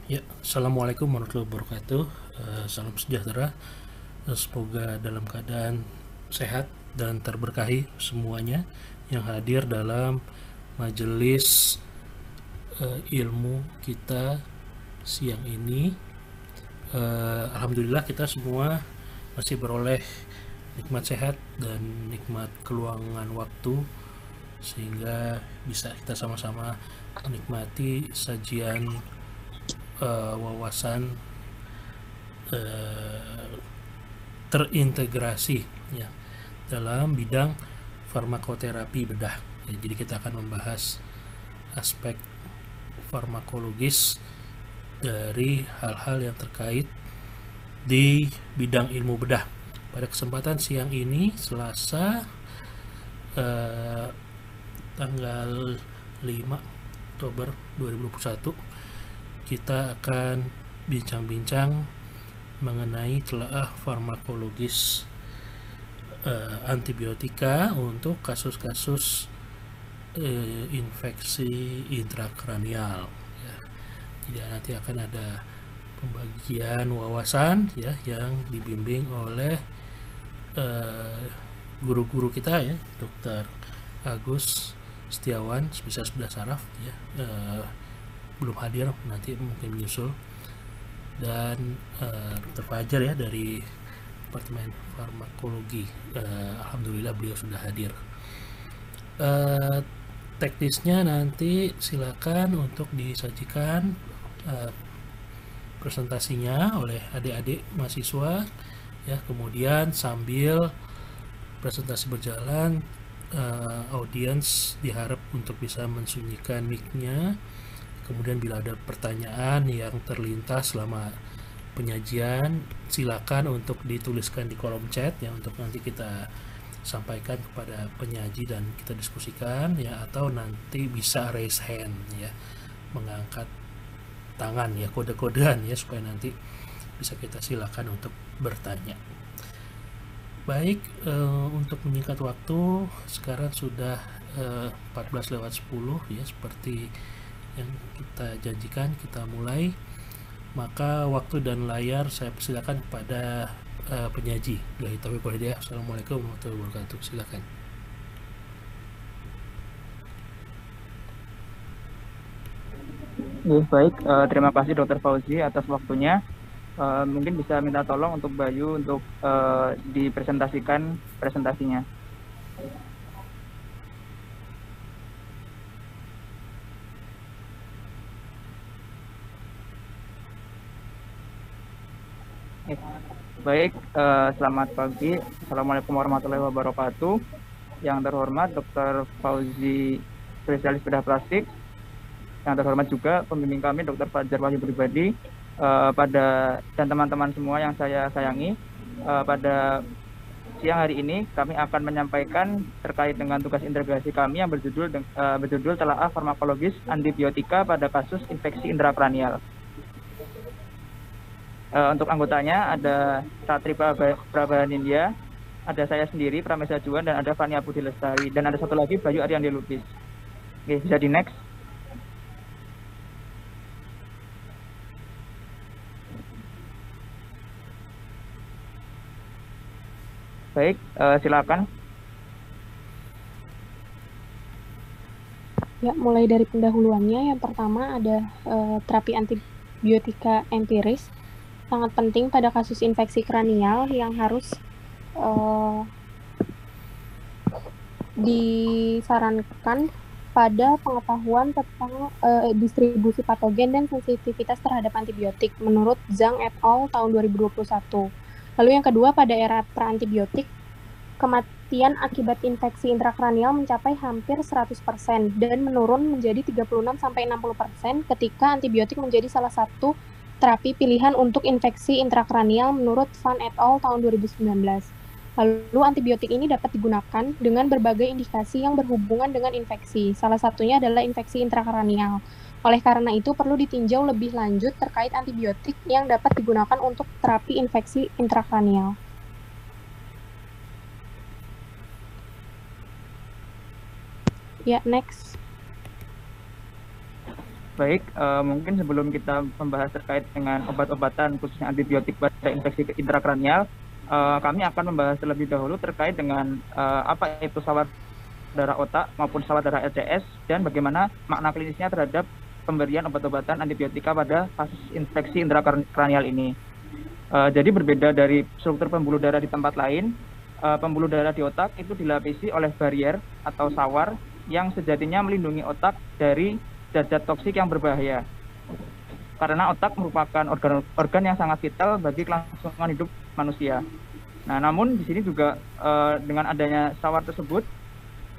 Ya, Assalamualaikum warahmatullahi wabarakatuh. Salam sejahtera. Semoga dalam keadaan sehat dan terberkahi semuanya yang hadir dalam majelis ilmu kita siang ini. Alhamdulillah kita semua masih beroleh nikmat sehat dan nikmat keluangan waktu sehingga bisa kita sama-sama menikmati sajian wawasan eh, terintegrasi ya dalam bidang farmakoterapi bedah. Ya, jadi kita akan membahas aspek farmakologis dari hal-hal yang terkait di bidang ilmu bedah. Pada kesempatan siang ini Selasa eh, tanggal 5 Oktober 2021 kita akan bincang-bincang mengenai telaah farmakologis antibiotika untuk kasus-kasus infeksi intrakranial. Ya. Jadi nanti akan ada pembagian wawasan ya yang dibimbing oleh guru-guru kita ya, Dr. Agus Setiawan, spesialis bedah saraf ya, belum hadir, nanti mungkin menyusul, dan Dr. Fajar ya dari Departemen Farmakologi. Alhamdulillah beliau sudah hadir. Eh, Teknisnya nanti silakan untuk disajikan eh, presentasinya oleh adik-adik mahasiswa ya, kemudian sambil presentasi berjalan audiens diharap untuk bisa mensunyikan mic-nya. Kemudian bila ada pertanyaan yang terlintas selama penyajian, silakan untuk dituliskan di kolom chat ya, untuk nanti kita sampaikan kepada penyaji dan kita diskusikan ya, atau nanti bisa raise hand ya, mengangkat tangan ya, kode-kodean ya, supaya nanti bisa kita silakan untuk bertanya. Baik, untuk menyingkat waktu sekarang sudah 14:10 ya, seperti yang kita janjikan kita mulai. Maka waktu dan layar saya persilakan kepada penyaji. Billahi taufiq wal hidayah. Assalamualaikum warahmatullahi wabarakatuh. Silakan. Ya, baik, terima kasih Dokter Fauzi atas waktunya. Mungkin bisa minta tolong untuk Bayu untuk dipresentasikan presentasinya. Ya, baik, selamat pagi. Assalamualaikum warahmatullahi wabarakatuh. Yang terhormat Dokter Fauzi, spesialis bedah plastik. Yang terhormat juga pembimbing kami Dokter Fajar Wahyu Pribadi, dan teman-teman semua yang saya sayangi. Pada siang hari ini kami akan menyampaikan terkait dengan tugas integrasi kami yang berjudul telaah farmakologis antibiotika pada kasus infeksi intrakranial. Untuk anggotanya ada Satri Prabahanindya, ada saya sendiri Pramesa Juan, dan ada Fania Budi Lestari, dan ada satu lagi Bayu Ariandi Lubis. Oke, bisa di next. Baik, silakan. Ya, mulai dari pendahuluannya, yang pertama ada terapi antibiotika empiris, sangat penting pada kasus infeksi kranial yang harus disarankan pada pengetahuan tentang distribusi patogen dan sensitivitas terhadap antibiotik menurut Zhang et al. Tahun 2021. Lalu yang kedua, pada era pra-antibiotik, kematian akibat infeksi intrakranial mencapai hampir 100% dan menurun menjadi 36-60% ketika antibiotik menjadi salah satu terapi pilihan untuk infeksi intrakranial menurut Van et al. Tahun 2019. Lalu antibiotik ini dapat digunakan dengan berbagai indikasi yang berhubungan dengan infeksi. Salah satunya adalah infeksi intrakranial. Oleh karena itu, perlu ditinjau lebih lanjut terkait antibiotik yang dapat digunakan untuk terapi infeksi intrakranial. Ya, next. Baik, mungkin sebelum kita membahas terkait dengan obat-obatan khususnya antibiotik pada infeksi intrakranial, kami akan membahas terlebih dahulu terkait dengan apa itu sawar darah otak maupun sawar darah LCS dan bagaimana makna klinisnya terhadap pemberian obat-obatan antibiotika pada kasus infeksi intrakranial ini. Jadi berbeda dari struktur pembuluh darah di tempat lain, pembuluh darah di otak itu dilapisi oleh barier atau sawar yang sejatinya melindungi otak dari zat-zat toksik yang berbahaya. Karena otak merupakan organ yang sangat vital bagi kelangsungan hidup manusia. Nah, namun di sini juga dengan adanya sawar tersebut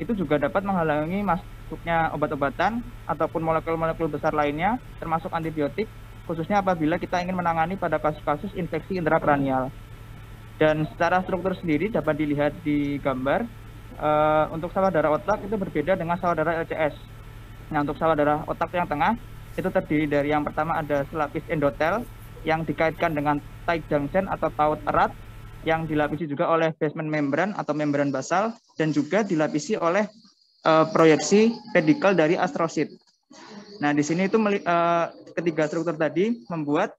itu juga dapat menghalangi masuknya obat-obatan ataupun molekul-molekul besar lainnya termasuk antibiotik, khususnya apabila kita ingin menangani pada kasus-kasus infeksi intrakranial. Dan secara struktur sendiri dapat dilihat di gambar, untuk sawar darah otak itu berbeda dengan sawar darah LCS. Nah, untuk sawar darah otak yang tengah itu terdiri dari yang pertama ada selapis endotel yang dikaitkan dengan tight junction atau taut erat yang dilapisi juga oleh basement membran atau membran basal dan juga dilapisi oleh proyeksi pedikel dari astrosit. Nah, di sini itu ketiga struktur tadi membuat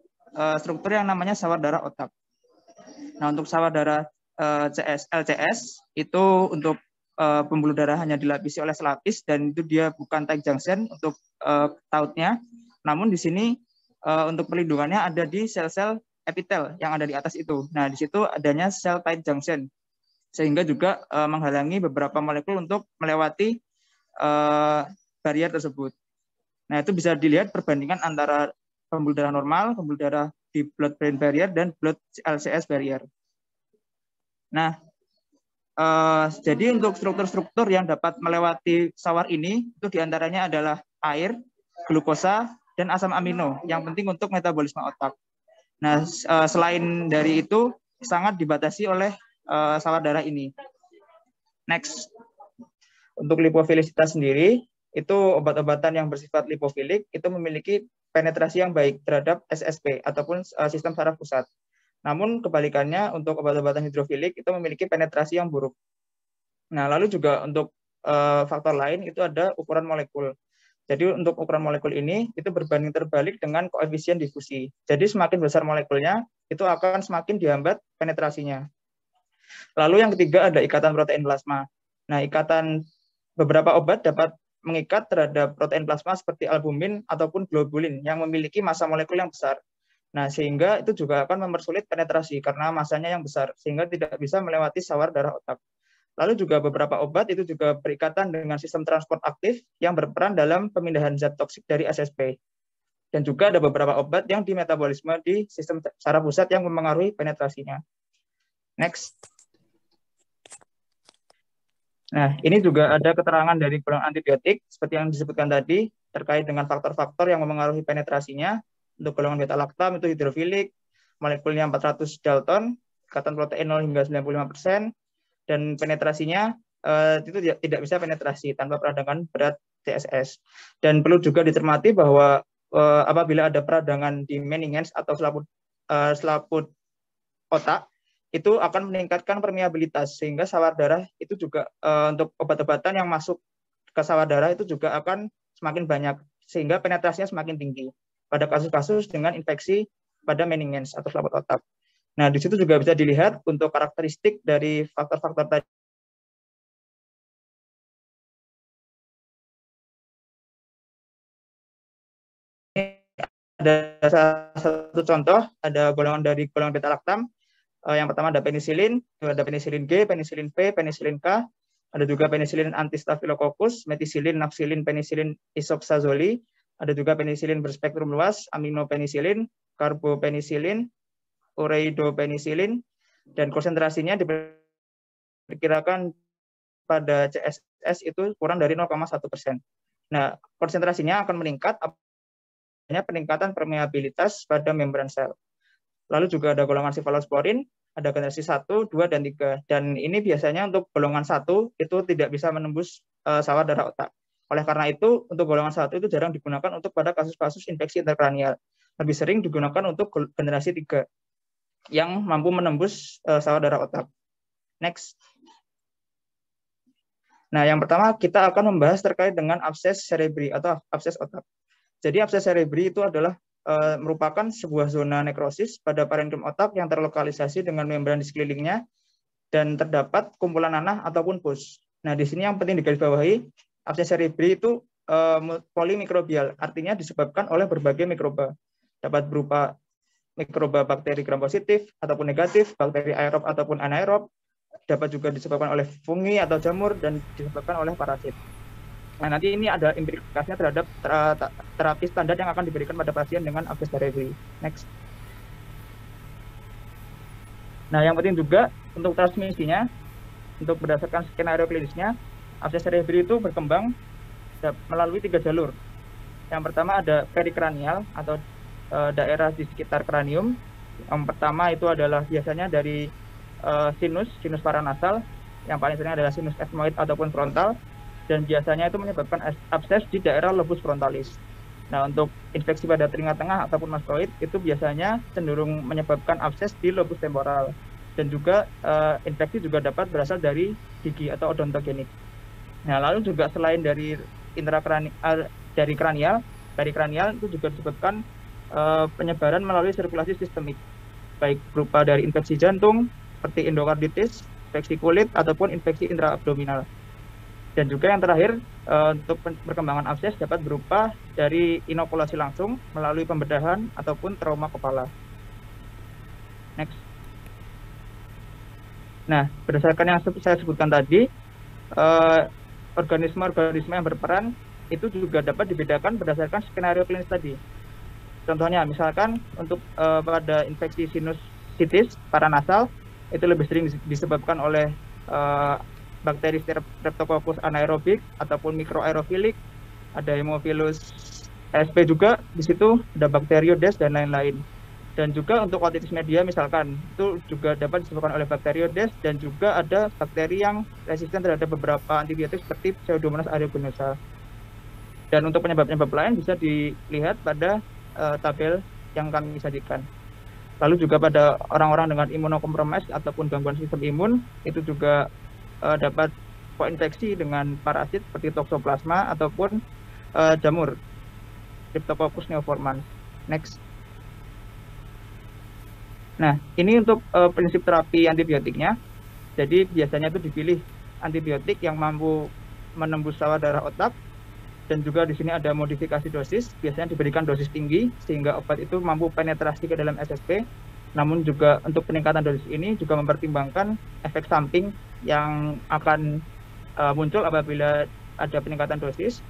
struktur yang namanya sawar darah otak. Nah, untuk sawar darah LCS itu untuk pembuluh darah hanya dilapisi oleh selapis dan itu dia bukan tight junction untuk tautnya. Namun di sini untuk perlindungannya ada di sel-sel epitel yang ada di atas itu. Nah, di situ adanya sel tight junction sehingga juga menghalangi beberapa molekul untuk melewati barier tersebut. Nah, itu bisa dilihat perbandingan antara pembuluh darah normal, pembuluh darah di blood-brain barrier dan blood LCS barrier. Nah, jadi untuk struktur-struktur yang dapat melewati sawar ini itu diantaranya adalah air, glukosa, dan asam amino yang penting untuk metabolisme otak. Nah, selain dari itu sangat dibatasi oleh sawar darah ini. Next, untuk lipofilisitas sendiri itu obat-obatan yang bersifat lipofilik itu memiliki penetrasi yang baik terhadap SSP ataupun sistem saraf pusat. Namun kebalikannya untuk obat-obatan hidrofilik itu memiliki penetrasi yang buruk. Nah, lalu juga untuk faktor lain itu ada ukuran molekul. Jadi untuk ukuran molekul ini itu berbanding terbalik dengan koefisien difusi. Jadi semakin besar molekulnya itu akan semakin dihambat penetrasinya. Lalu yang ketiga ada ikatan protein plasma. Nah, beberapa obat dapat mengikat terhadap protein plasma seperti albumin ataupun globulin yang memiliki massa molekul yang besar. Nah, sehingga itu juga akan mempersulit penetrasi karena masanya yang besar, sehingga tidak bisa melewati sawar darah otak. Lalu juga beberapa obat itu juga berikatan dengan sistem transport aktif yang berperan dalam pemindahan zat toksik dari SSP. Dan juga ada beberapa obat yang di metabolisme di sistem saraf pusat yang mempengaruhi penetrasinya. Next. Nah, ini juga ada keterangan dari golongan antibiotik, seperti yang disebutkan tadi, terkait dengan faktor-faktor yang mempengaruhi penetrasinya. Untuk golongan beta-laktam itu hidrofilik, molekulnya 400 Dalton, ikatan protein 0 hingga 95%, dan penetrasinya itu tidak bisa penetrasi tanpa peradangan berat TSS. Dan perlu juga dicermati bahwa apabila ada peradangan di meninges atau selaput otak, itu akan meningkatkan permeabilitas, sehingga sawar darah itu juga untuk obat-obatan yang masuk ke sawar darah itu juga akan semakin banyak, sehingga penetrasinya semakin tinggi pada kasus-kasus dengan infeksi pada meninges atau selaput otak. Nah, di situ juga bisa dilihat untuk karakteristik dari faktor-faktor tadi. Ada satu contoh, ada golongan dari golongan beta-laktam. Yang pertama ada penisilin G, penisilin P, penisilin K, ada juga penisilin anti-staphylococcus, metisilin, nafsilin, penisilin isoxazoli, ada juga penisilin berspektrum luas, aminopenisilin, karbopenisilin, ureidopenisilin, dan konsentrasinya diperkirakan pada CSS itu kurang dari 0,1%. Nah, konsentrasinya akan meningkat adanya peningkatan permeabilitas pada membran sel. Lalu juga ada golongan cefalosporin, ada generasi 1, 2, dan 3. Dan ini biasanya untuk golongan 1 itu tidak bisa menembus sawar darah otak. Oleh karena itu, untuk golongan 1 itu jarang digunakan untuk pada kasus-kasus infeksi intrakranial. Lebih sering digunakan untuk generasi 3 yang mampu menembus sawar darah otak. Next. Nah, yang pertama kita akan membahas terkait dengan abses cerebri atau abses otak. Jadi abses cerebri itu adalah merupakan sebuah zona nekrosis pada parenkim otak yang terlokalisasi dengan membran di sekelilingnya dan terdapat kumpulan nanah ataupun pus. Nah, di sini yang penting digarisbawahi, abses cerebri itu polimikrobial, artinya disebabkan oleh berbagai mikroba. Dapat berupa mikroba bakteri gram positif ataupun negatif, bakteri aerob ataupun anaerob, dapat juga disebabkan oleh fungi atau jamur, dan disebabkan oleh parasit. Nah, nanti ini ada implikasinya terhadap terapi standar yang akan diberikan pada pasien dengan abses cerebri. Next. Nah, yang penting juga untuk transmisinya, untuk berdasarkan skenario klinisnya, abses cerebri itu berkembang melalui 3 jalur. Yang pertama ada perikranial atau daerah di sekitar kranium. Yang pertama itu adalah biasanya dari sinus paranasal, yang paling sering adalah sinus ethmoid ataupun frontal, dan biasanya itu menyebabkan abses di daerah lobus frontalis. Nah, untuk infeksi pada telinga tengah ataupun mastoid itu biasanya cenderung menyebabkan abses di lobus temporal, dan juga infeksi juga dapat berasal dari gigi atau odontogenik. Nah, lalu juga selain dari kranial itu juga disebabkan penyebaran melalui sirkulasi sistemik, baik berupa dari infeksi jantung seperti endokarditis, infeksi kulit ataupun infeksi intraabdominal. Dan juga yang terakhir, untuk perkembangan abses dapat berupa dari inokulasi langsung melalui pembedahan ataupun trauma kepala. Next. Nah, berdasarkan yang saya sebutkan tadi, organisme-organisme yang berperan itu juga dapat dibedakan berdasarkan skenario klinis tadi. Contohnya, misalkan untuk pada infeksi sinusitis paranasal, itu lebih sering disebabkan oleh bakteri Streptococcus anaerobik ataupun mikroaerofilik, ada Haemophilus ASP juga, di situ ada Bacteroides dan lain-lain. Dan juga untuk otitis media misalkan, itu juga dapat disebabkan oleh Bacteroides, dan juga ada bakteri yang resisten terhadap beberapa antibiotik seperti Pseudomonas aeruginosa. Dan untuk penyebab-penyebab lain bisa dilihat pada tabel yang kami sajikan. Lalu juga pada orang-orang dengan imunokompromis ataupun gangguan sistem imun, itu juga dapat koinfeksi dengan parasit seperti Toxoplasma ataupun jamur Cryptococcus neoformans. Next. Nah, ini untuk prinsip terapi antibiotiknya. Jadi biasanya itu dipilih antibiotik yang mampu menembus sawah darah otak, dan juga di sini ada modifikasi dosis. Biasanya diberikan dosis tinggi sehingga obat itu mampu penetrasi ke dalam SSP. Namun juga untuk peningkatan dosis ini juga mempertimbangkan efek samping yang akan muncul apabila ada peningkatan dosis.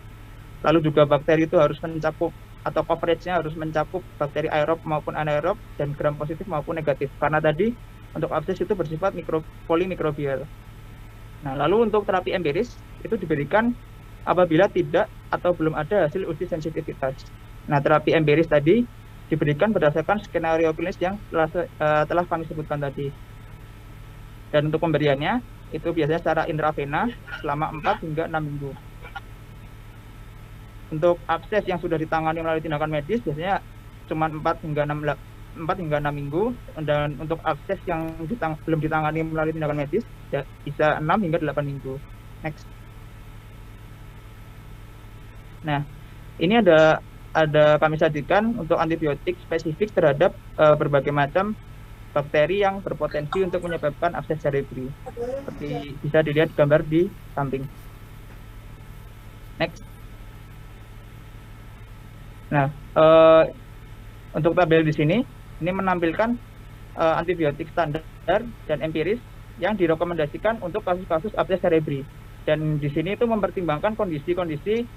Lalu juga bakteri itu harus mencakup, atau coveragenya harus mencakup bakteri aerob maupun anaerob dan gram positif maupun negatif. Karena tadi untuk abses itu bersifat polimikrobial. Nah, lalu untuk terapi empiris itu diberikan apabila tidak atau belum ada hasil uji sensitivitas. Nah, terapi empiris tadi diberikan berdasarkan skenario klinis yang telah kami sebutkan tadi. Dan untuk pemberiannya itu biasanya secara intravena selama 4 hingga 6 minggu. Untuk abses yang sudah ditangani melalui tindakan medis biasanya cuma 4 hingga 6 minggu, dan untuk abses yang belum ditangani melalui tindakan medis ya, bisa 6 hingga 8 minggu. Next. Nah, ini ada kami sajikan untuk antibiotik spesifik terhadap berbagai macam bakteri yang berpotensi untuk menyebabkan abses cerebri. Seperti bisa dilihat gambar di samping. Next. Nah, untuk tabel di sini, ini menampilkan antibiotik standar dan empiris yang direkomendasikan untuk kasus-kasus abses cerebri. Dan di sini itu mempertimbangkan kondisi-kondisi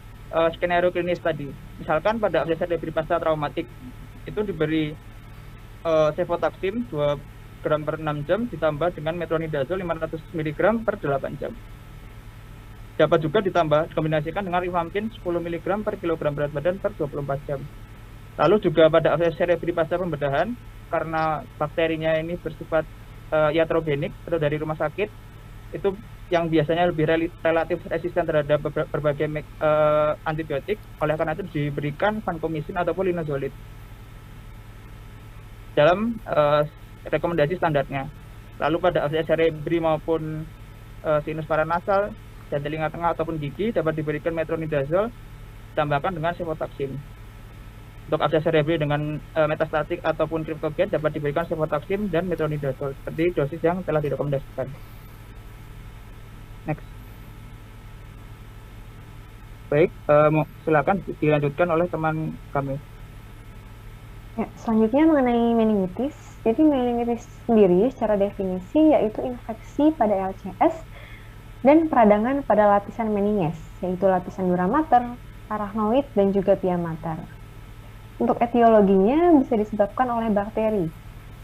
skenario klinis tadi. Misalkan pada abses cerebri pasca traumatik itu diberi cefotaxime 2 gram per 6 jam ditambah dengan metronidazole 500 mg per 8 jam. Dapat juga dikombinasikan dengan rifampin 10 mg per kilogram berat badan per 24 jam. Lalu juga pada abses cerebri pasca pembedahan, karena bakterinya ini bersifat iatrogenik atau dari rumah sakit, itu yang biasanya lebih relatif resisten terhadap berbagai antibiotik, oleh karena itu diberikan vancomycin ataupun linezolid dalam rekomendasi standarnya. Lalu pada abses cerebri maupun sinus paranasal dan telinga tengah ataupun gigi dapat diberikan metronidazole ditambahkan dengan cefotaxime. Untuk akses rebri dengan metastatik ataupun kriptogen dapat diberikan cefotaxime dan metronidazole seperti dosis yang telah direkomendasikan. Next. Baik, silakan dilanjutkan oleh teman kami. Ya, selanjutnya mengenai meningitis. Jadi meningitis sendiri secara definisi yaitu infeksi pada LCS dan peradangan pada lapisan meninges, yaitu lapisan dura mater, arachnoid, dan juga pia mater. Untuk etiologinya bisa disebabkan oleh bakteri.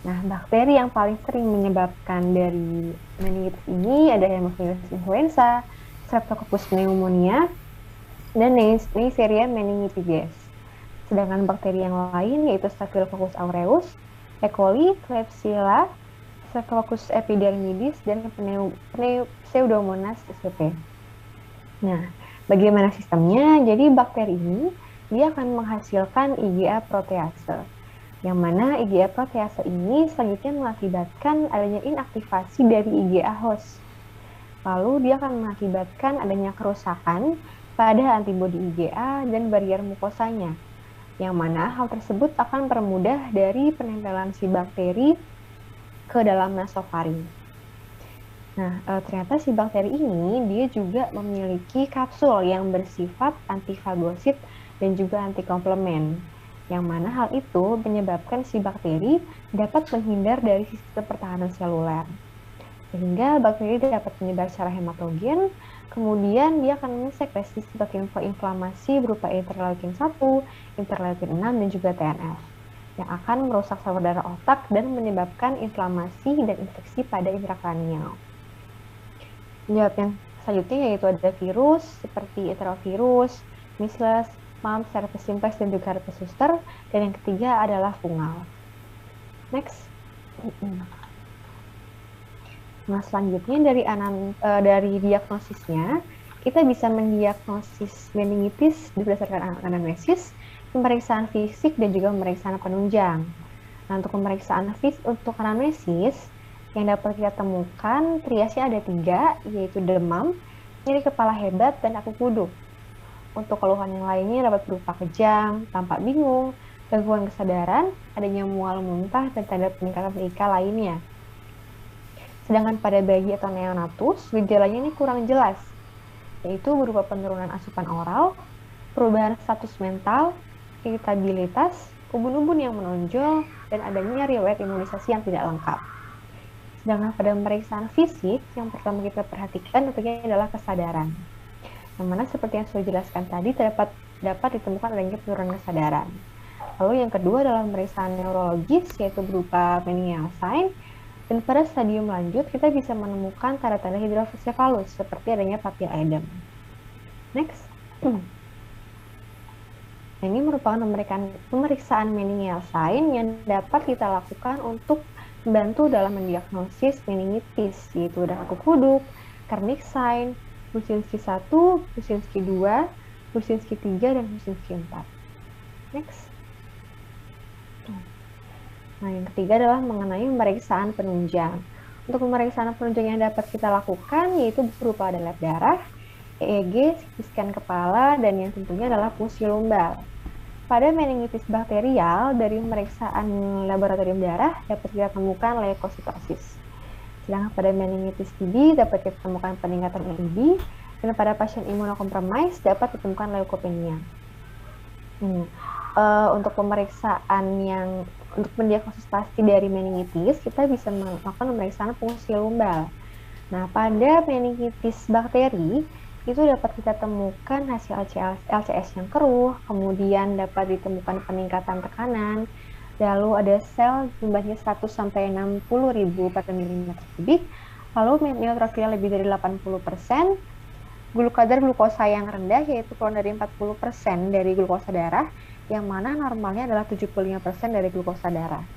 Nah, bakteri yang paling sering menyebabkan dari meningitis ini ada Haemophilus influenza, Streptococcus pneumonia, dan Neisseria meningitidis. Sedangkan bakteri yang lain yaitu Staphylococcus aureus, E. coli, Klebsiella, Streptococcus epidermidis, dan Pseudomonas spp. Nah, bagaimana sistemnya? Jadi bakteri ini dia akan menghasilkan IgA protease, yang mana IgA protease ini selanjutnya mengakibatkan adanya inaktivasi dari IgA host. Lalu dia akan mengakibatkan adanya kerusakan pada antibodi IgA dan barrier mukosanya, yang mana hal tersebut akan mempermudah dari penempelan si bakteri ke dalam nasofaring. Nah, ternyata si bakteri ini dia juga memiliki kapsul yang bersifat antifagosit dan juga antikomplement, yang mana hal itu menyebabkan si bakteri dapat menghindar dari sistem pertahanan seluler. Sehingga bakteri dapat menyebar secara hematogen, kemudian dia akan mensekresi sebagai inflamasi berupa interleukin 1, interleukin 6, dan juga TNF, yang akan merusak saluran darah otak dan menyebabkan inflamasi dan infeksi pada intrakranial. Penyebab yang selanjutnya yaitu ada virus seperti enterovirus, measles, mumps, herpes simplex, dan juga herpes zoster, dan yang ketiga adalah fungal. Next. Nah, selanjutnya dari diagnosisnya, kita bisa mendiagnosis meningitis berdasarkan anamnesis, pemeriksaan fisik, dan juga pemeriksaan penunjang. Nah, untuk pemeriksaan fisik untuk anamnesis, yang dapat kita temukan triasnya ada 3, yaitu demam, nyeri kepala hebat, dan aku kuduk. Untuk keluhan yang lainnya dapat berupa kejang, tampak bingung, gangguan kesadaran, adanya mual muntah, dan tanda peningkatan IK lainnya. Sedangkan pada bayi atau neonatus, gejalanya ini kurang jelas, yaitu berupa penurunan asupan oral, perubahan status mental, irritabilitas, ubun-ubun yang menonjol, dan adanya riwayat imunisasi yang tidak lengkap. Sedangkan pada pemeriksaan fisik, yang pertama kita perhatikan tentunya adalah kesadaran. Yang mana seperti yang sudah dijelaskan tadi, dapat ditemukan adanya penurunan kesadaran. Lalu yang kedua adalah pemeriksaan neurologis, yaitu berupa meningeal sign. Dan pada stadium lanjut, kita bisa menemukan tanda-tanda hidrocephalus, seperti adanya papil edem. Next. Ini merupakan pemeriksaan meningeal sign yang dapat kita lakukan untuk membantu dalam mendiagnosis meningitis, yaitu ada aku kuduk, Kernik sign, Buczynski 1, Buczynski 2, Buczynski 3, dan Buczynski 4. Next. Nah, yang ketiga adalah mengenai pemeriksaan penunjang. Untuk pemeriksaan penunjang yang dapat kita lakukan yaitu berupa ada lab darah, EEG, CT scan kepala, dan yang tentunya adalah fungsi lumbar. Pada meningitis bakterial, dari pemeriksaan laboratorium darah dapat kita temukan leukositosis. Sedangkan pada meningitis TB dapat kita temukan peningkatan EEB, dan pada pasien imunokompromis dapat ditemukan leukopenia. Untuk pemeriksaan untuk mendiagnosis pasti dari meningitis, kita bisa melakukan pemeriksaan fungsi lumbar. Nah, pada meningitis bakteri, itu dapat kita temukan hasil LCS yang keruh, kemudian dapat ditemukan peningkatan tekanan, lalu ada sel jumlahnya 100-60.000 per milimeter kubik, lalu neutrofilnya lebih dari 80%, kadar glukosa yang rendah yaitu kurang dari 40% dari glukosa darah, yang mana normalnya adalah 75% dari glukosa darah.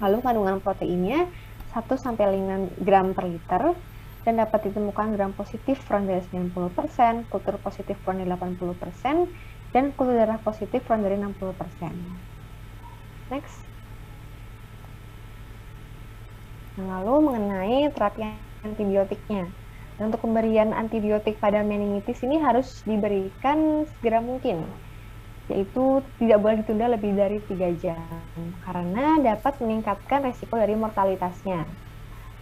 Lalu kandungan proteinnya 1-5 gram per liter, dan dapat ditemukan gram positif kurang dari 90%, kultur positif kurang dari 80%, dan kultur darah positif kurang dari 60%. Next. Nah, lalu mengenai terapi antibiotiknya. Dan untuk pemberian antibiotik pada meningitis ini harus diberikan segera mungkin. yaitu tidak boleh ditunda lebih dari 3 jam, karena dapat meningkatkan resiko dari mortalitasnya.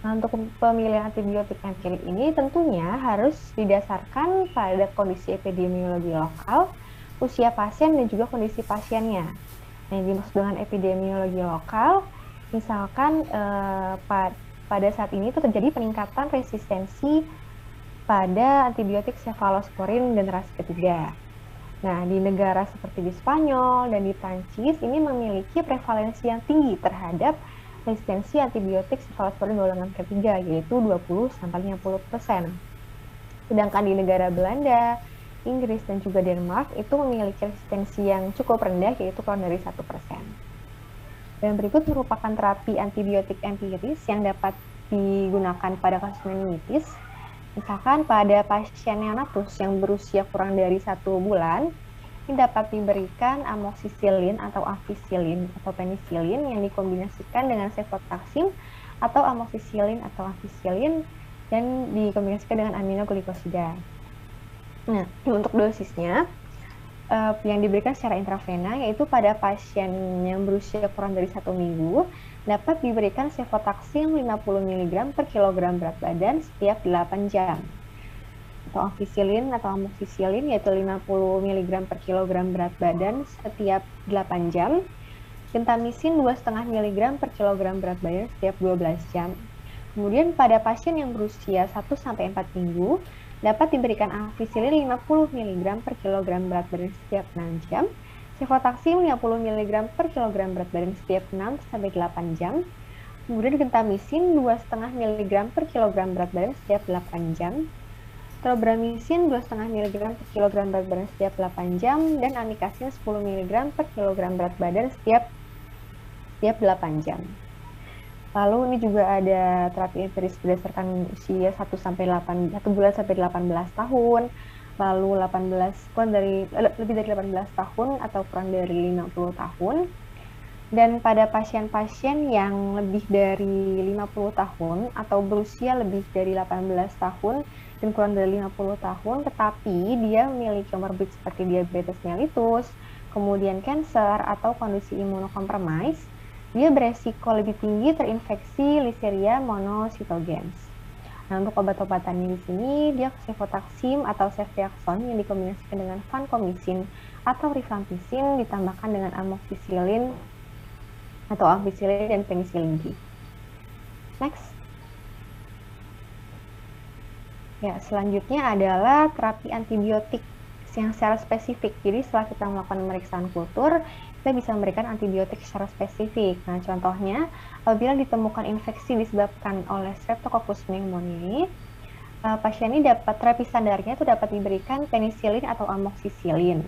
Nah, untuk pemilihan antibiotik empirik ini tentunya harus didasarkan pada kondisi epidemiologi lokal, usia pasien, dan juga kondisi pasiennya. Nah, yang dimaksud dengan epidemiologi lokal, misalkan pada saat ini itu terjadi peningkatan resistensi pada antibiotik cefalosporin generasi ketiga. Nah, di negara seperti di Spanyol dan di Prancis ini memiliki prevalensi yang tinggi terhadap resistensi antibiotik cefalosporin golongan ketiga, yaitu 20-50%. Sedangkan di negara Belanda, Inggris, dan juga Denmark itu memiliki resistensi yang cukup rendah, yaitu kurang dari 1%. Dan berikut merupakan terapi antibiotik empiris yang dapat digunakan pada kasus meningitis. Misalkan pada pasien neonatus yang berusia kurang dari 1 bulan, ini dapat diberikan amoxicillin atau ampicillin atau penisilin yang dikombinasikan dengan cefotaxime atau amoxicillin atau ampicillin dan dikombinasikan dengan aminoglikosida. Nah, untuk dosisnya yang diberikan secara intravena yaitu pada pasien yang berusia kurang dari 1 minggu dapat diberikan cefotaxime 50 mg per kilogram berat badan setiap 8 jam. Atau ampicillin atau amoxicillin yaitu 50 mg per kilogram berat badan setiap 8 jam. Gentamisin 2,5 mg per kilogram berat badan setiap 12 jam. Kemudian pada pasien yang berusia 1-4 minggu dapat diberikan ampicillin 50 mg per kilogram berat badan setiap 6 jam. Cefotaxime 50 mg per kilogram berat badan setiap 6-8 jam. Kemudian gentamisin 2,5 mg per kilogram berat badan setiap 8 jam. Strobramycin 2,5 mg per kilogram berat badan setiap 8 jam. Dan amikacin 10 mg per kilogram berat badan setiap 8 jam. Lalu ini juga ada terapi empiris berdasarkan usia 1 bulan sampai 18 tahun. Lalu lebih dari 18 tahun atau kurang dari 50 tahun. Dan pada pasien-pasien yang lebih dari 50 tahun atau berusia lebih dari 18 tahun dan kurang dari 50 tahun, tetapi dia memiliki komorbid seperti diabetes mellitus, kemudian kanker atau kondisi imunokompromis, dia beresiko lebih tinggi terinfeksi Listeria monocytogenes. Nah, untuk obat-obatannya di sini dia cefotaxime atau ceftriaxone yang dikombinasikan dengan vancomycin atau rifampicin ditambahkan dengan amoxicillin atau ampicillin dan penicillin G. Next. Ya, selanjutnya adalah terapi antibiotik yang secara spesifik. Jadi setelah kita melakukan pemeriksaan kultur, kita bisa memberikan antibiotik secara spesifik. Nah, contohnya apabila ditemukan infeksi disebabkan oleh Streptococcus pneumoniae, pasien ini dapat terapi standarnya itu dapat diberikan penicillin atau amoxicillin.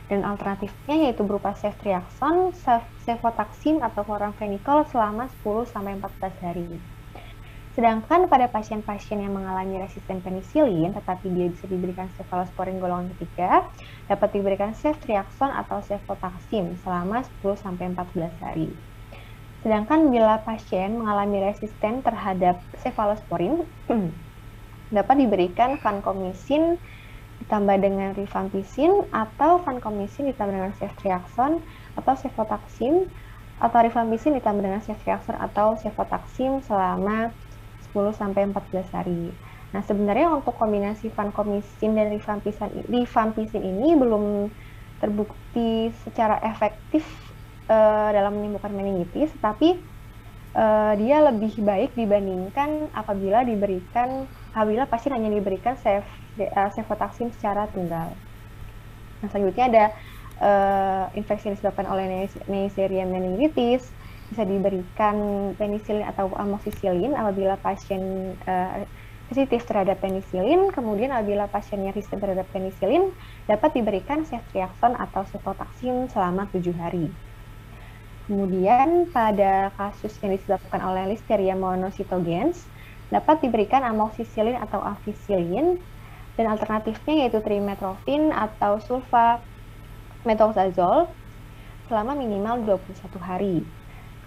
Dan alternatifnya yaitu berupa ceftriaxone, cefotaxime atau chloramphenicol selama 10-14 hari. Sedangkan pada pasien-pasien yang mengalami resisten penicillin, tetapi dia bisa diberikan cefalosporin golongan ketiga, dapat diberikan ceftriaxone atau cefotaxime selama 10-14 hari. Sedangkan bila pasien mengalami resisten terhadap cefalosporin, dapat diberikan vancomycin ditambah dengan rifampicin atau vancomycin ditambah dengan ceftriaxone atau cefotaxime atau rifampicin ditambah dengan ceftriaxone atau cefotaxime selama 10-14 hari. Nah, sebenarnya untuk kombinasi vancomycin dan rifampicin ini belum terbukti secara efektif dalam menyembuhkan meningitis, tapi dia lebih baik dibandingkan apabila pasien hanya diberikan cefotaxime secara tunggal. Nah, selanjutnya ada infeksi yang disebabkan oleh Neisseria meningitis, bisa diberikan penicillin atau amoxicillin apabila pasien sensitif terhadap penicillin. Kemudian apabila pasiennya resisten terhadap penicillin, dapat diberikan ceftriaxone atau cefotaxime selama 7 hari. Kemudian pada kasus yang disebabkan oleh Listeria monocytogenes, dapat diberikan amoxicillin atau ampicillin, dan alternatifnya yaitu trimetropin atau sulfamethoxazole selama minimal 21 hari.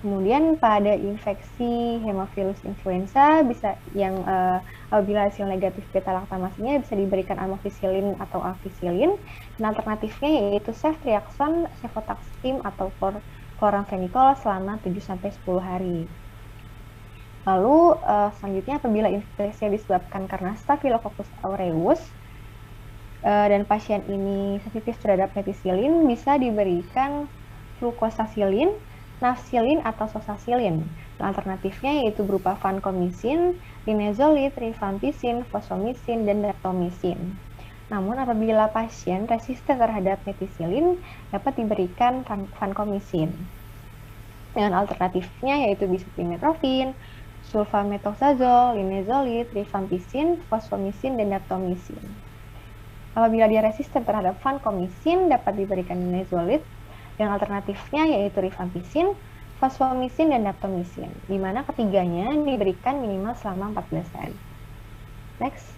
Kemudian pada infeksi hemophilus influenza bisa yang apabila hasil negatif beta-laktamasinya bisa diberikan amoxicillin atau ampicillin. Dan alternatifnya yaitu ceftriaxone, cefotaxime atau chloramphenicol selama 7-10 hari. Lalu selanjutnya apabila infeksi disebabkan karena Staphylococcus aureus dan pasien ini sensitif terhadap methicillin, bisa diberikan flucloxacillin, nafcillin atau sosasilin. Alternatifnya yaitu berupa vancomycin, linezolid, rifampicin, fosfomycin, dan daptomycin. Namun apabila pasien resisten terhadap methicillin, dapat diberikan vancomycin. Dengan alternatifnya yaitu bisoprolol, sulfamethoxazole, linezolid, rifampicin, fosfomycin, dan daptomycin. Apabila dia resisten terhadap vancomycin, dapat diberikan linezolid. Yang alternatifnya yaitu rifampicin, fosfomycin, dan daptomycin, di mana ketiganya diberikan minimal selama 14 hari. Next.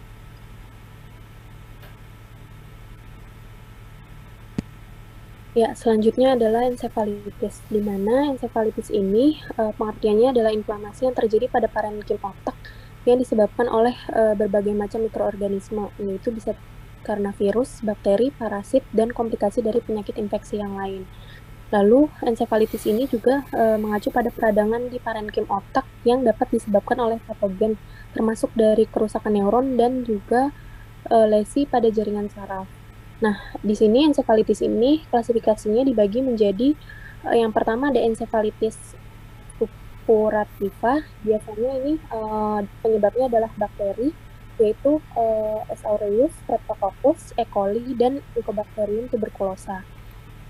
Ya, selanjutnya adalah ensefalitis, di mana ensefalitis ini pengertiannya adalah inflamasi yang terjadi pada parenkim otak yang disebabkan oleh berbagai macam mikroorganisme, yaitu bisa karena virus, bakteri, parasit, dan komplikasi dari penyakit infeksi yang lain. Lalu, ensefalitis ini juga mengacu pada peradangan di parenkim otak yang dapat disebabkan oleh patogen, termasuk dari kerusakan neuron dan juga lesi pada jaringan saraf. Nah, di sini ensefalitis ini klasifikasinya dibagi menjadi yang pertama ada ensefalitis suppurativa. Biasanya ini penyebabnya adalah bakteri, yaitu S. aureus, Streptococcus, E. coli, dan Mycobacterium tuberculosa.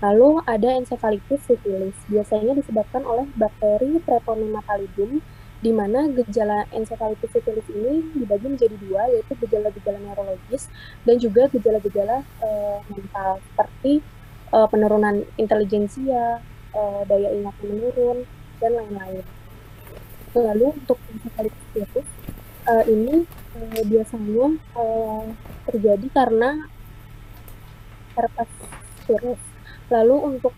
Lalu ada ensefalitis sifilis, biasanya disebabkan oleh bakteri Treponema pallidum, di mana gejala ensefalitis sifilis ini dibagi menjadi dua, yaitu gejala-gejala neurologis dan juga gejala-gejala mental, seperti penurunan intelijensia, daya ingat menurun, dan lain-lain. Lalu untuk ensefalitis virus, ini biasanya terjadi karena herpes virus. Lalu untuk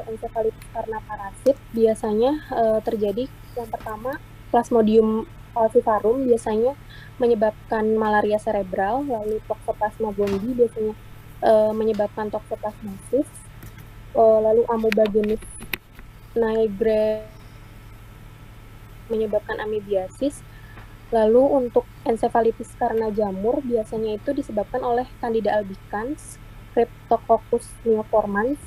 ensefalitis karena parasit biasanya terjadi yang pertama Plasmodium falciparum biasanya menyebabkan malaria cerebral, lalu Toxoplasma gondii biasanya menyebabkan toxoplasmosis, lalu Amoeba nigrare menyebabkan amebiasis. Lalu untuk ensefalitis karena jamur biasanya itu disebabkan oleh Candida albicans, Cryptococcus neoformans,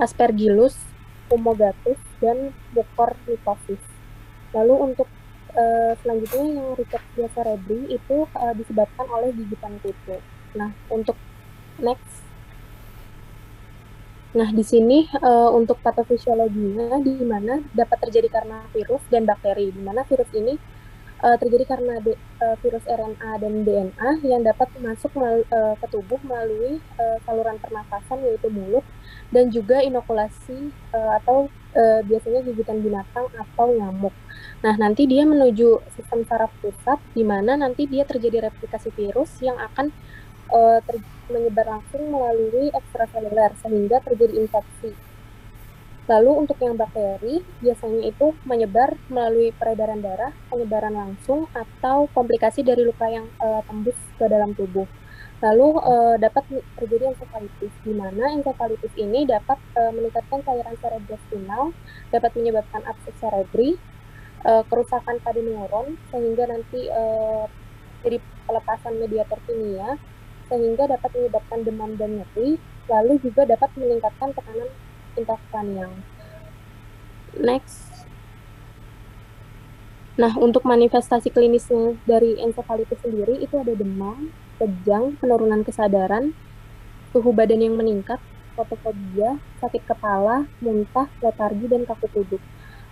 Aspergillus fumogatus, dan Mucormycosis. Lalu untuk selanjutnya yang Rickettsia cerebri itu disebabkan oleh gigitan kutu. Nah, untuk next. Nah, di sini untuk patofisiologinya di mana dapat terjadi karena virus dan bakteri, di mana virus ini terjadi karena virus RNA dan DNA yang dapat masuk ke tubuh melalui saluran pernafasan yaitu mulut, dan juga inokulasi atau biasanya gigitan binatang atau nyamuk. Nah, nanti dia menuju sistem saraf pusat, di mana nanti dia terjadi replikasi virus yang akan menyebar langsung melalui ekstraseluler sehingga terjadi infeksi. Lalu untuk yang bakteri, biasanya itu menyebar melalui peredaran darah, penyebaran langsung, atau komplikasi dari luka yang tembus ke dalam tubuh. Lalu dapat terjadi ensefalitis, di mana ensefalitis ini dapat meningkatkan cairan cerebrospinal, dapat menyebabkan abses cerebri, kerusakan pada neuron, sehingga nanti jadi pelepasan mediator kimia, sehingga dapat menyebabkan demam dan nyeri, lalu juga dapat meningkatkan tekanan intracranial. Next. Nah, untuk manifestasi klinisnya dari ensefalitis sendiri itu ada demam, kejang, penurunan kesadaran, suhu badan yang meningkat, fotofobia, sakit kepala, muntah, letargi, dan kaku kuduk.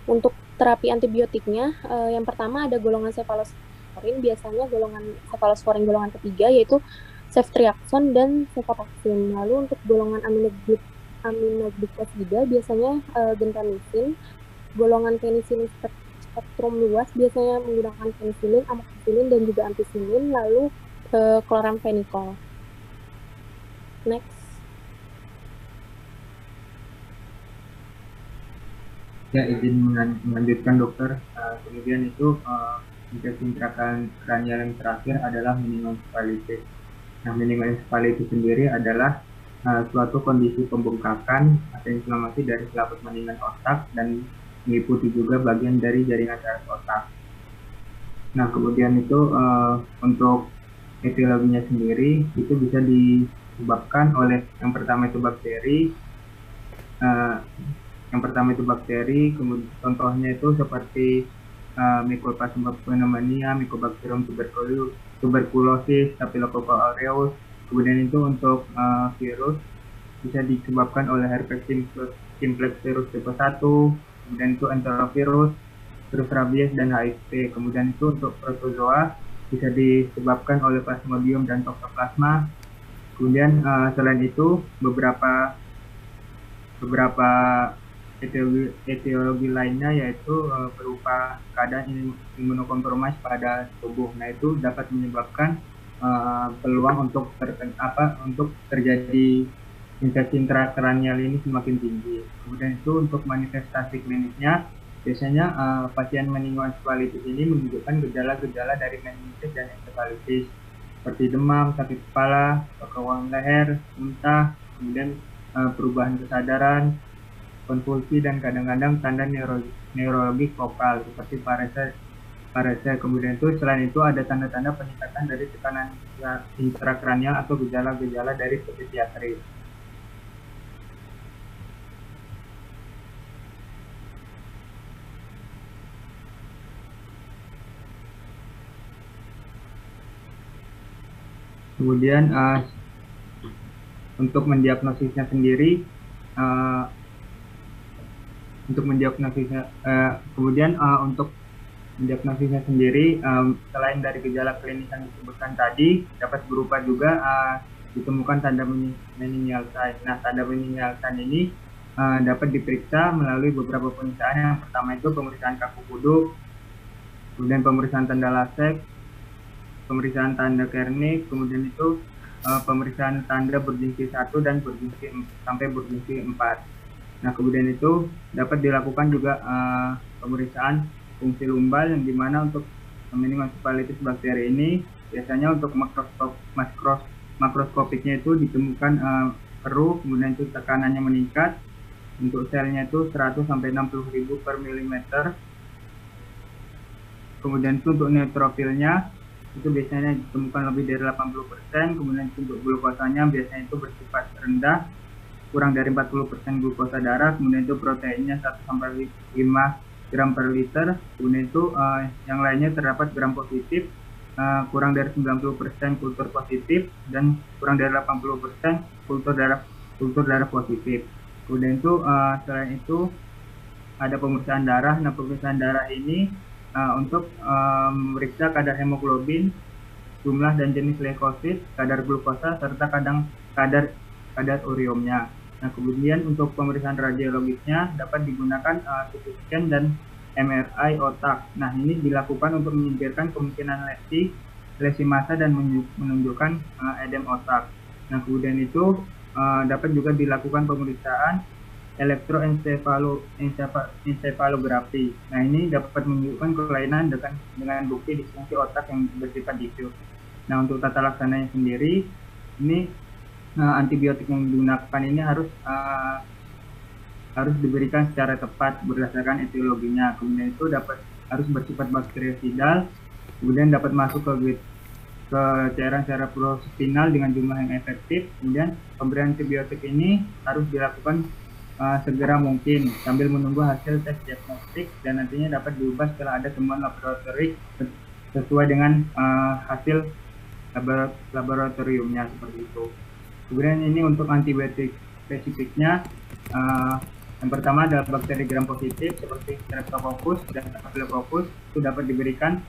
Untuk terapi antibiotiknya, yang pertama ada golongan cefalosporin, biasanya golongan cefalosporin golongan ketiga yaitu ceftriaxone dan cefotaxime. Lalu untuk golongan aminoglikosida biasanya gentamicin. Golongan penisilin spektrum luas biasanya menggunakan penisilin, amoxicillin, dan juga ampicillin. Lalu chloramphenicol. Next. Ya, izin melanjutkan dokter. Kemudian itu infeksi intrakranial yang terakhir adalah meningoencephalitis. Nah, meningoencephalitis sendiri adalah suatu kondisi pembengkakan atau inflamasi dari selaput mendingan otak dan meliputi juga bagian dari jaringan saraf otak. Nah, kemudian itu untuk etiologinya sendiri itu bisa disebabkan oleh yang pertama itu bakteri. Kemudian contohnya itu seperti Mycoplasma pneumonia, Mycobacterium tuberculosis, Staphylococcus aureus. Kemudian itu untuk virus bisa disebabkan oleh herpes simplex virus tipe 1, kemudian itu enterovirus, virus rabies dan HIV. Kemudian itu untuk protozoa bisa disebabkan oleh Plasmodium dan Toxoplasma. Kemudian selain itu beberapa etiologi lainnya yaitu berupa keadaan imunokompromis pada tubuh. Nah, itu dapat menyebabkan peluang untuk terjadi infeksi intrakranial ini semakin tinggi. Kemudian itu untuk manifestasi klinisnya biasanya pasien meningoencephalitis ini menunjukkan gejala-gejala dari meningitis dan encephalitis seperti demam, sakit kepala, kekauan leher, muntah, kemudian perubahan kesadaran, konvulsi, dan kadang-kadang tanda neurologis vokal seperti parese. Kemudian itu selain itu ada tanda-tanda peningkatan dari tekanan intrakranial atau gejala-gejala dari psikiatri. Kemudian untuk mendiagnosisnya sendiri, untuk mendiagnosisnya selain dari gejala klinis yang disebutkan tadi, dapat berupa juga ditemukan tanda meningeal sign. Nah, tanda meningeal sign ini dapat diperiksa melalui beberapa pemeriksaan. Yang pertama itu pemeriksaan kaku kuduk, kemudian pemeriksaan tanda Lasek, pemeriksaan tanda Kernig, kemudian itu pemeriksaan tanda bergengsi 1 dan sampai bergengsi 4. Nah, kemudian itu dapat dilakukan juga pemeriksaan fungsi lumbal, yang dimana untuk meningoencephalitis bakteri ini biasanya untuk makroskopiknya itu ditemukan keruh, kemudian itu tekanannya meningkat, untuk selnya itu 100 sampai 60.000 per milimeter. Kemudian itu untuk neutrofilnya itu biasanya ditemukan lebih dari 80%, kemudian untuk glukosanya biasanya itu bersifat rendah, kurang dari 40% glukosa darah, kemudian itu proteinnya 1 sampai 5 gram per liter, kemudian itu yang lainnya terdapat gram positif, kurang dari 90% kultur positif, dan kurang dari 80% kultur darah positif. Kemudian itu selain itu ada pemeriksaan darah. Nah, pemeriksaan darah ini untuk memeriksa kadar hemoglobin, jumlah dan jenis leukosit, kadar glukosa, serta kadar uriumnya. Nah, kemudian untuk pemeriksaan radiologisnya dapat digunakan CT scan dan MRI otak. Nah, ini dilakukan untuk menyingkirkan kemungkinan lesi massa dan menunjukkan edem otak. Nah, kemudian itu dapat juga dilakukan pemeriksaan elektroencephalografi. Nah, ini dapat menunjukkan kelainan dengan bukti disfungsi otak yang bersifat diffuse. Nah, untuk tata laksananya sendiri, ini antibiotik yang digunakan ini harus diberikan secara tepat berdasarkan etiologinya. Kemudian itu harus bersifat bakteriosidal, kemudian dapat masuk ke cairan cerebrospinal dengan jumlah yang efektif. Kemudian pemberian antibiotik ini harus dilakukan segera mungkin sambil menunggu hasil tes diagnostik, dan nantinya dapat diubah setelah ada temuan laboratorik sesuai dengan hasil laboratoriumnya, seperti itu. Kemudian ini untuk antibiotik spesifiknya, yang pertama adalah bakteri gram positif seperti Streptococcus dan Staphylococcus, itu dapat diberikan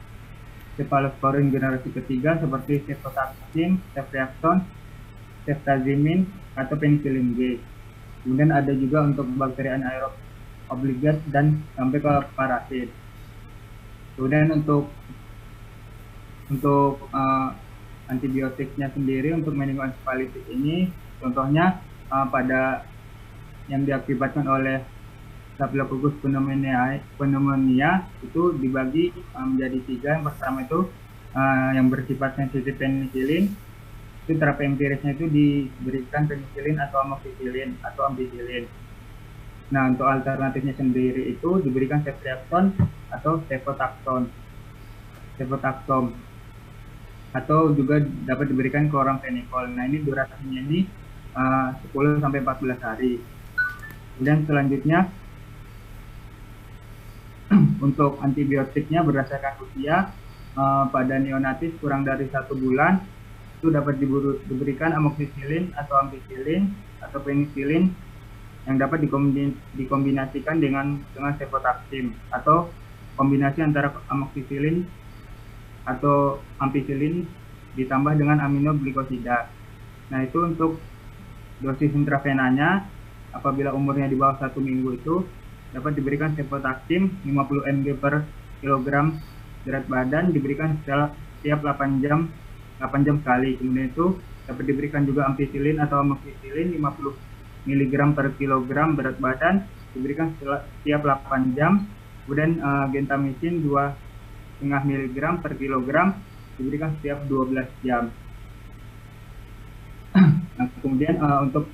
cephalosporin generasi ketiga seperti cefotaxime, ceftriaxone, ceftazimin, atau penicillin G. Kemudian ada juga untuk bakteri anaerob obligat dan sampai ke parasit. Kemudian untuk antibiotiknya sendiri untuk meningoencephalitis ini, contohnya pada yang diakibatkan oleh Staphylococcus pneumonia itu dibagi menjadi 3. Yang pertama itu yang bersifat sensitif penicillin, itu terapi empirisnya itu diberikan penicillin atau amoxicillin atau ampicillin. Nah, untuk alternatifnya sendiri itu diberikan ceftriaxone atau cefotaxone, atau juga dapat diberikan chloramphenicol. Nah, ini durasinya ini 10 sampai 14 hari. Kemudian selanjutnya untuk antibiotiknya berdasarkan usia, pada neonatis kurang dari 1 bulan itu dapat diberikan amoxicillin atau ampicillin atau penicillin yang dapat dikombinasikan dengan cefotaxime atau kombinasi antara amoxicillin atau ampicillin ditambah dengan aminoglikosida. Nah, itu untuk dosis intravenanya apabila umurnya di bawah 1 minggu itu dapat diberikan cefotaxime 50 mg per kilogram berat badan, diberikan setiap 8 jam sekali. Kemudian itu dapat diberikan juga ampicillin atau amoxicillin 50 mg per kilogram berat badan, diberikan setiap 8 jam. Kemudian gentamicin 2,5 mg per kilogram diberikan setiap 12 jam. Nah, kemudian untuk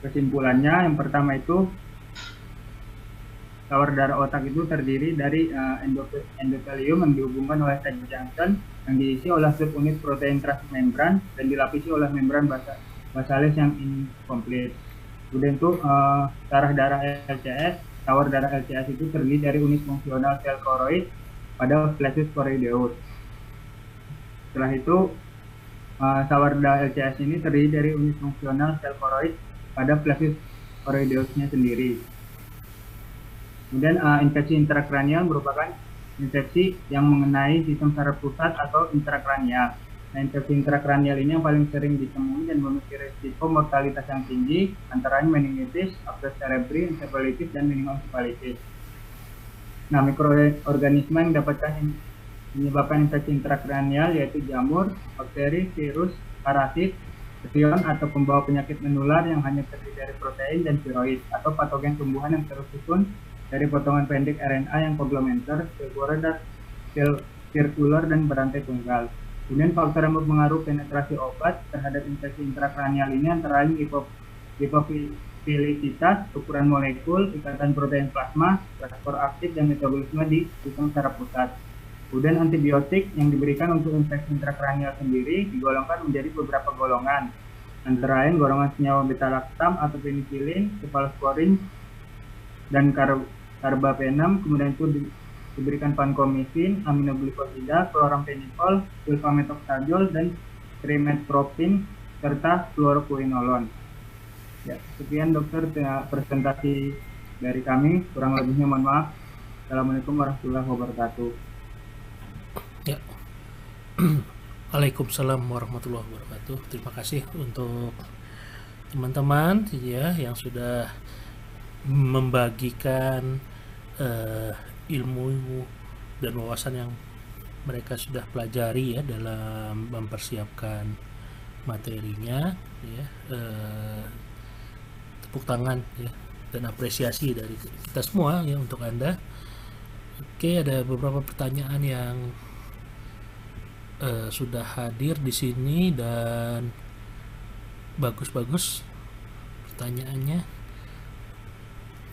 kesimpulannya, yang pertama itu sawar darah otak itu terdiri dari endotelium yang dihubungkan oleh tight junction yang diisi oleh subunit protein transmembran dan dilapisi oleh membran basalis yang inkomplit. Kemudian itu sawar darah LCS itu terdiri dari unit fungsional sel koroid pada plexus choroideus. Setelah itu sawar darah LCS ini terdiri dari unit fungsional sel koroid pada plexus choroideusnya sendiri. Kemudian infeksi intrakranial merupakan infeksi yang mengenai sistem saraf pusat atau intrakranial. Nah, infeksi intrakranial ini yang paling sering ditemui dan memiliki risiko mortalitas yang tinggi, antara meningitis, absces cerebri, encephalitis, dan meningoencephalitis. Nah, mikroorganisme yang dapat menyebabkan infeksi intrakranial yaitu jamur, bakteri, virus, parasit, prion atau pembawa penyakit menular yang hanya terdiri dari protein dan viroid, atau patogen tumbuhan yang tersusun dari potongan pendek RNA yang komplementer, sirkular, dan berantai tunggal. Kemudian faktor yang mempengaruhi penetrasi obat terhadap infeksi intrakranial ini antara lain lipofilisitas, ukuran molekul, ikatan protein plasma, respon aktif, dan metabolisme di sistem saraf pusat. Kemudian antibiotik yang diberikan untuk infeksi intrakranial sendiri digolongkan menjadi beberapa golongan, antara lain golongan senyawa beta-laktam atau penicillin, cephalosporin, dan karbapenem. Kemudian itu diberikan vancomycin, aminoglikosida, chloramphenicol, sulfamethoxazole, dan trimethoprim serta fluoroquinolone. Ya, sekian dokter presentasi dari kami, kurang lebihnya mohon maaf. Assalamualaikum warahmatullahi wabarakatuh. Ya. Waalaikumsalam warahmatullahi wabarakatuh. Terima kasih untuk teman-teman ya yang sudah membagikan ilmu dan wawasan yang mereka sudah pelajari ya dalam mempersiapkan materinya ya. Tepuk tangan ya dan apresiasi dari kita semua ya untuk Anda. Oke, ada beberapa pertanyaan yang sudah hadir di sini dan bagus-bagus pertanyaannya.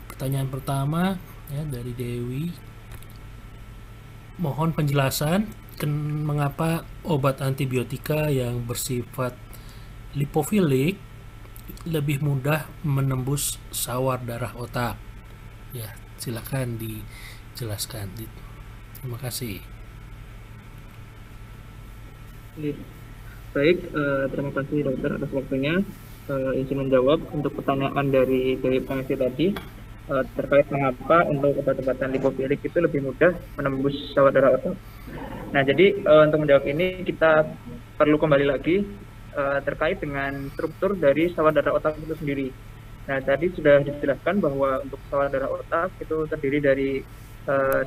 Pertanyaan pertama ya dari Dewi, mohon penjelasan mengapa obat antibiotika yang bersifat lipofilik lebih mudah menembus sawar darah otak. Ya, silakan dijelaskan. Terima kasih. Baik, terima kasih dokter atas waktunya. Izin menjawab untuk pertanyaan dari pengisi tadi terkait mengapa untuk obat-obatan lipofilik itu lebih mudah menembus sawar darah otak. Nah, jadi untuk menjawab ini kita perlu kembali lagi terkait dengan struktur dari sawar darah otak itu sendiri. Nah, tadi sudah dijelaskan bahwa untuk sawar darah otak itu terdiri dari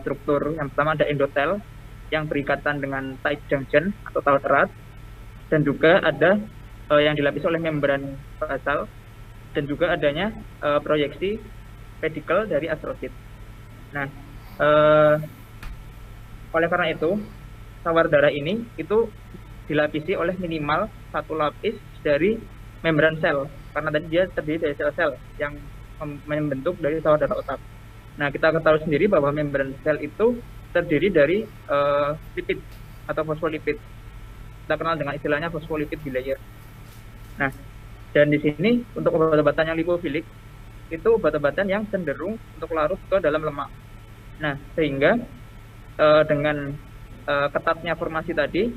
struktur yang pertama ada endotel yang berikatan dengan tight junction atau taulat erat, dan juga ada yang dilapisi oleh membran basal, dan juga adanya proyeksi pedicle dari astrosit. Nah, oleh karena itu sawar darah ini itu dilapisi oleh minimal satu lapis dari membran sel, karena tadi dia terdiri dari sel-sel yang membentuk dari sawar darah otak. Nah, kita ketahui sendiri bahwa membran sel itu terdiri dari lipid atau fosfolipid. Kita kenal dengan istilahnya phospholipid bilayer. Nah, dan di sini untuk obat-obatan yang lipofilik itu obat-obatan yang cenderung untuk larut ke dalam lemak. Nah, sehingga dengan ketatnya formasi tadi,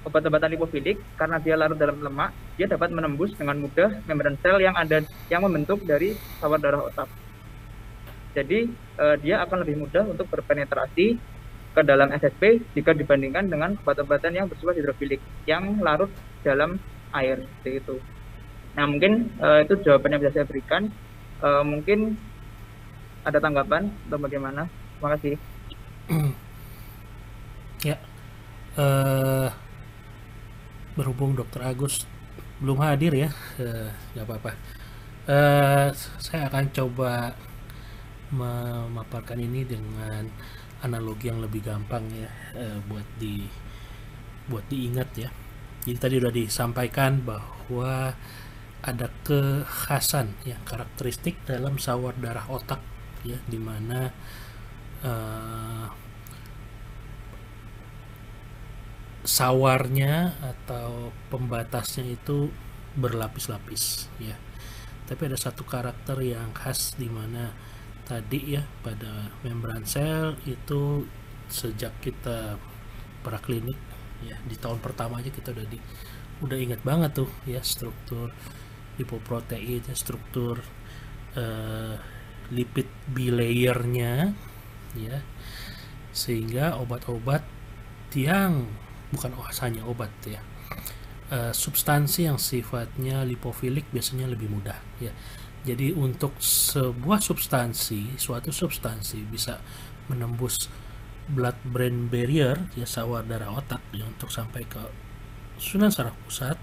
obat-obatan lipofilik karena dia larut dalam lemak, dia dapat menembus dengan mudah membran sel yang membentuk dari sawar darah otak. Jadi dia akan lebih mudah untuk berpenetrasi ke dalam SSP jika dibandingkan dengan obat-obatan yang bersifat hidrofilik yang larut dalam air seperti itu. Nah, mungkin itu jawaban yang bisa saya berikan. Mungkin ada tanggapan atau bagaimana? Terima kasih. Ya, berhubung Dr. Agus belum hadir ya, nggak apa-apa. Saya akan coba memaparkan ini dengan analogi yang lebih gampang ya, buat diingat ya. Jadi tadi sudah disampaikan bahwa ada kekhasan ya, karakteristik dalam sawar darah otak ya, di mana sawarnya atau pembatasnya itu berlapis-lapis ya. Tapi ada satu karakter yang khas di mana tadi ya, pada membran sel itu sejak kita praklinik ya, di tahun pertama aja kita udah ingat banget tuh ya, struktur lipoprotein, struktur lipid bilayernya ya, sehingga obat-obat yang bukan hanya obat ya, substansi yang sifatnya lipofilik biasanya lebih mudah ya. Jadi untuk suatu substansi bisa menembus blood-brain barrier ya, sawar darah otak ya, untuk sampai ke susunan saraf pusat,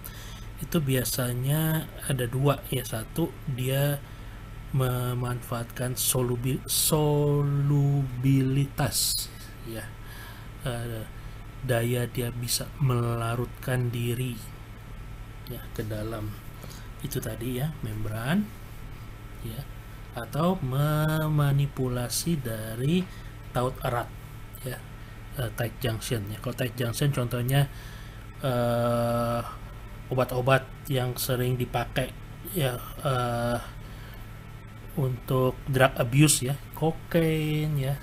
itu biasanya ada dua ya. Satu, dia memanfaatkan solubilitas ya, daya dia bisa melarutkan diri ya ke dalam itu tadi ya, membran ya, atau memanipulasi dari taut erat ya, tight junction ya. Kalau tight junction contohnya obat-obat yang sering dipakai ya untuk drug abuse ya, kokain ya,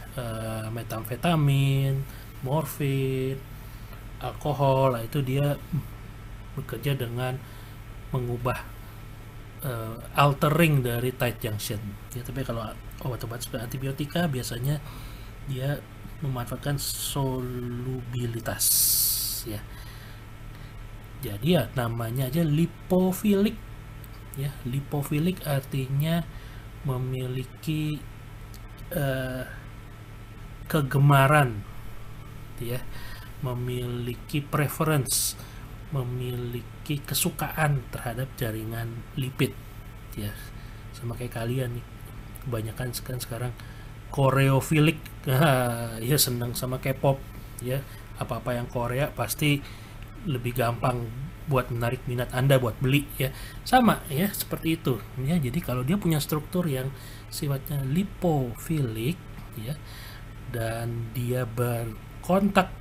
metamfetamin, morfin, alkohol, itu dia bekerja dengan mengubah altering dari tight junction ya. Tapi kalau obat-obat seperti antibiotika biasanya dia memanfaatkan solubilitas ya. Jadi ya namanya aja lipofilik ya. Lipofilik artinya memiliki kegemaran ya, memiliki preference, memiliki kesukaan terhadap jaringan lipid ya. Sama kayak kalian nih, kebanyakan sekarang koreofilik ya, senang sama K-pop ya. Apa-apa yang Korea pasti lebih gampang buat menarik minat Anda buat beli ya. Sama ya, seperti itu ya. Jadi kalau dia punya struktur yang sifatnya lipofilik ya, dan dia berkontak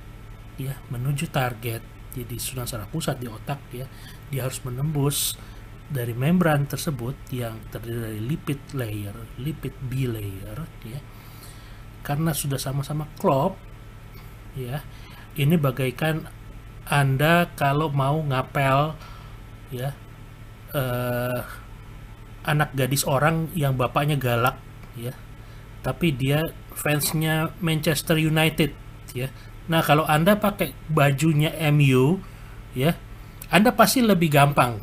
ya menuju target jadi susunan saraf pusat di otak ya, dia harus menembus dari membran tersebut yang terdiri dari lipid layer, lipid bilayer ya. Karena sudah sama-sama klop ya, ini bagaikan Anda kalau mau ngapel ya, anak gadis orang yang bapaknya galak ya, tapi dia fansnya Manchester United ya. Nah, kalau Anda pakai bajunya MU ya, Anda pasti lebih gampang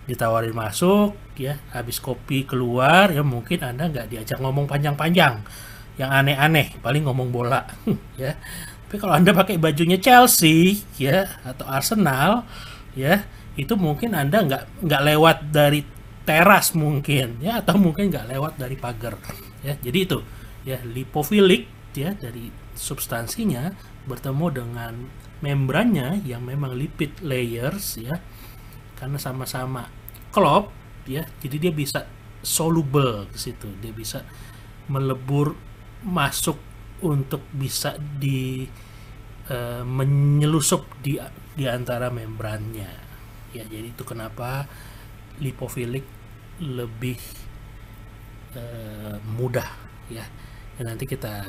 ditawarin masuk ya. Habis kopi keluar ya, mungkin Anda nggak diajak ngomong panjang-panjang yang aneh-aneh, paling ngomong bola ya. Tapi kalau Anda pakai bajunya Chelsea ya, atau Arsenal ya, itu mungkin Anda nggak lewat dari teras mungkin ya, atau mungkin nggak lewat dari pagar ya. Jadi itu ya, lipofilik ya, dari substansinya bertemu dengan membrannya yang memang lipid layers ya, karena sama-sama klop ya, jadi dia bisa soluble ke situ, dia bisa melebur masuk untuk bisa menyelusup di antara membrannya ya. Jadi itu kenapa lipofilik lebih mudah ya. Dan nanti kita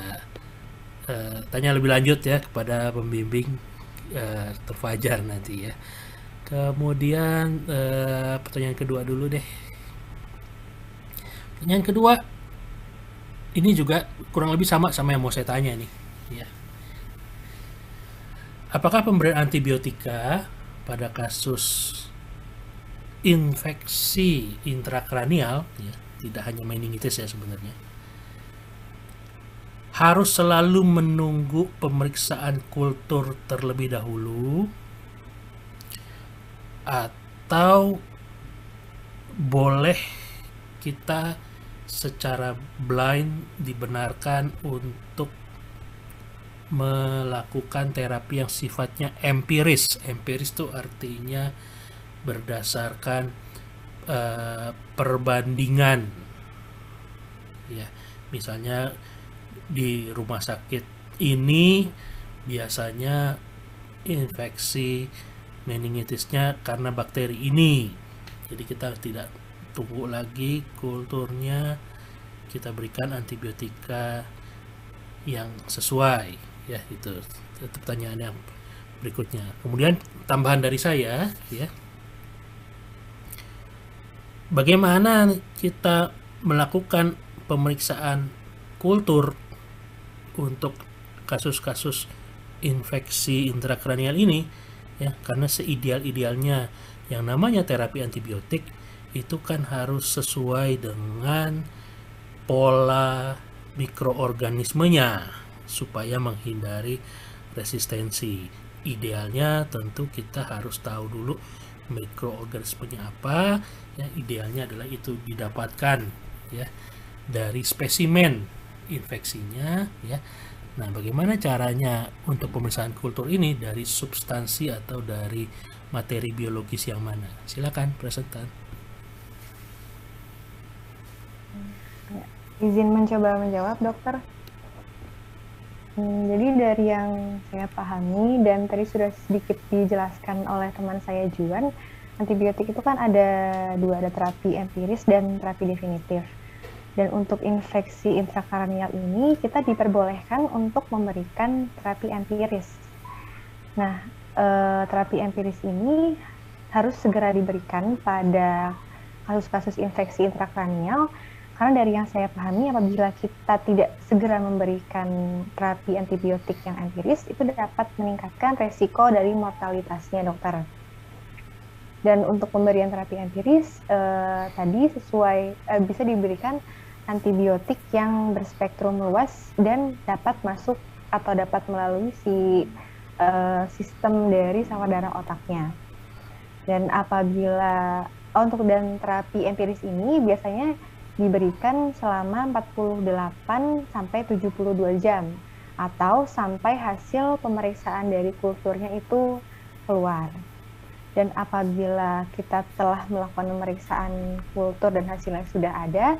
tanya lebih lanjut ya kepada pembimbing Dr. Fajar nanti ya. Kemudian pertanyaan kedua dulu deh. Pertanyaan kedua ini juga kurang lebih sama yang mau saya tanya nih ya. Apakah pemberian antibiotika pada kasus infeksi intrakranial ya, tidak hanya meningitis ya sebenarnya, harus selalu menunggu pemeriksaan kultur terlebih dahulu, atau boleh kita secara blind dibenarkan untuk melakukan terapi yang sifatnya empiris. Empiris itu artinya berdasarkan perbandingan ya. Misalnya di rumah sakit ini biasanya infeksi meningitisnya karena bakteri ini, jadi kita tidak tunggu lagi kulturnya, kita berikan antibiotika yang sesuai ya. Itu pertanyaan yang berikutnya. Kemudian tambahan dari saya ya, bagaimana kita melakukan pemeriksaan kultur untuk kasus-kasus infeksi intrakranial ini ya, karena seideal-idealnya yang namanya terapi antibiotik itu kan harus sesuai dengan pola mikroorganismenya supaya menghindari resistensi. Idealnya tentu kita harus tahu dulu mikroorganismenya apa ya. Idealnya adalah itu didapatkan ya dari spesimen infeksinya ya. Nah, bagaimana caranya untuk pemeriksaan kultur ini, dari substansi atau dari materi biologis yang mana? Silakan presentan. Izin mencoba menjawab, dokter. Jadi dari yang saya pahami dan tadi sudah sedikit dijelaskan oleh teman saya Juan, antibiotik itu kan ada dua, ada terapi empiris dan terapi definitif. Dan untuk infeksi intrakranial ini kita diperbolehkan untuk memberikan terapi empiris. Nah, terapi empiris ini harus segera diberikan pada kasus-kasus infeksi intrakranial, karena dari yang saya pahami apabila kita tidak segera memberikan terapi antibiotik yang empiris, itu dapat meningkatkan resiko dari mortalitasnya, dokter. Dan untuk pemberian terapi empiris tadi bisa diberikan antibiotik yang berspektrum luas dan dapat masuk atau dapat melalui sistem dari saluran darah otaknya. Dan apabila dan terapi empiris ini biasanya diberikan selama 48 sampai 72 jam atau sampai hasil pemeriksaan dari kulturnya itu keluar. Dan apabila kita telah melakukan pemeriksaan kultur dan hasilnya sudah ada,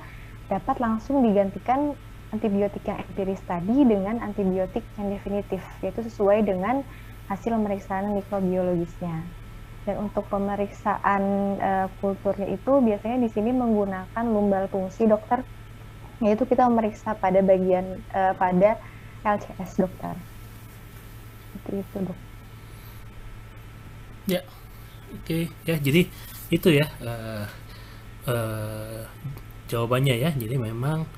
dapat langsung digantikan antibiotik yang empiris tadi dengan antibiotik yang definitif, yaitu sesuai dengan hasil pemeriksaan mikrobiologisnya. Dan untuk pemeriksaan kulturnya itu biasanya di sini menggunakan lumbal fungsi, dokter, yaitu kita memeriksa pada bagian pada LCS, dokter. Seperti itu, dok. Ya, oke ya. Jadi itu ya jawabannya ya. Jadi memang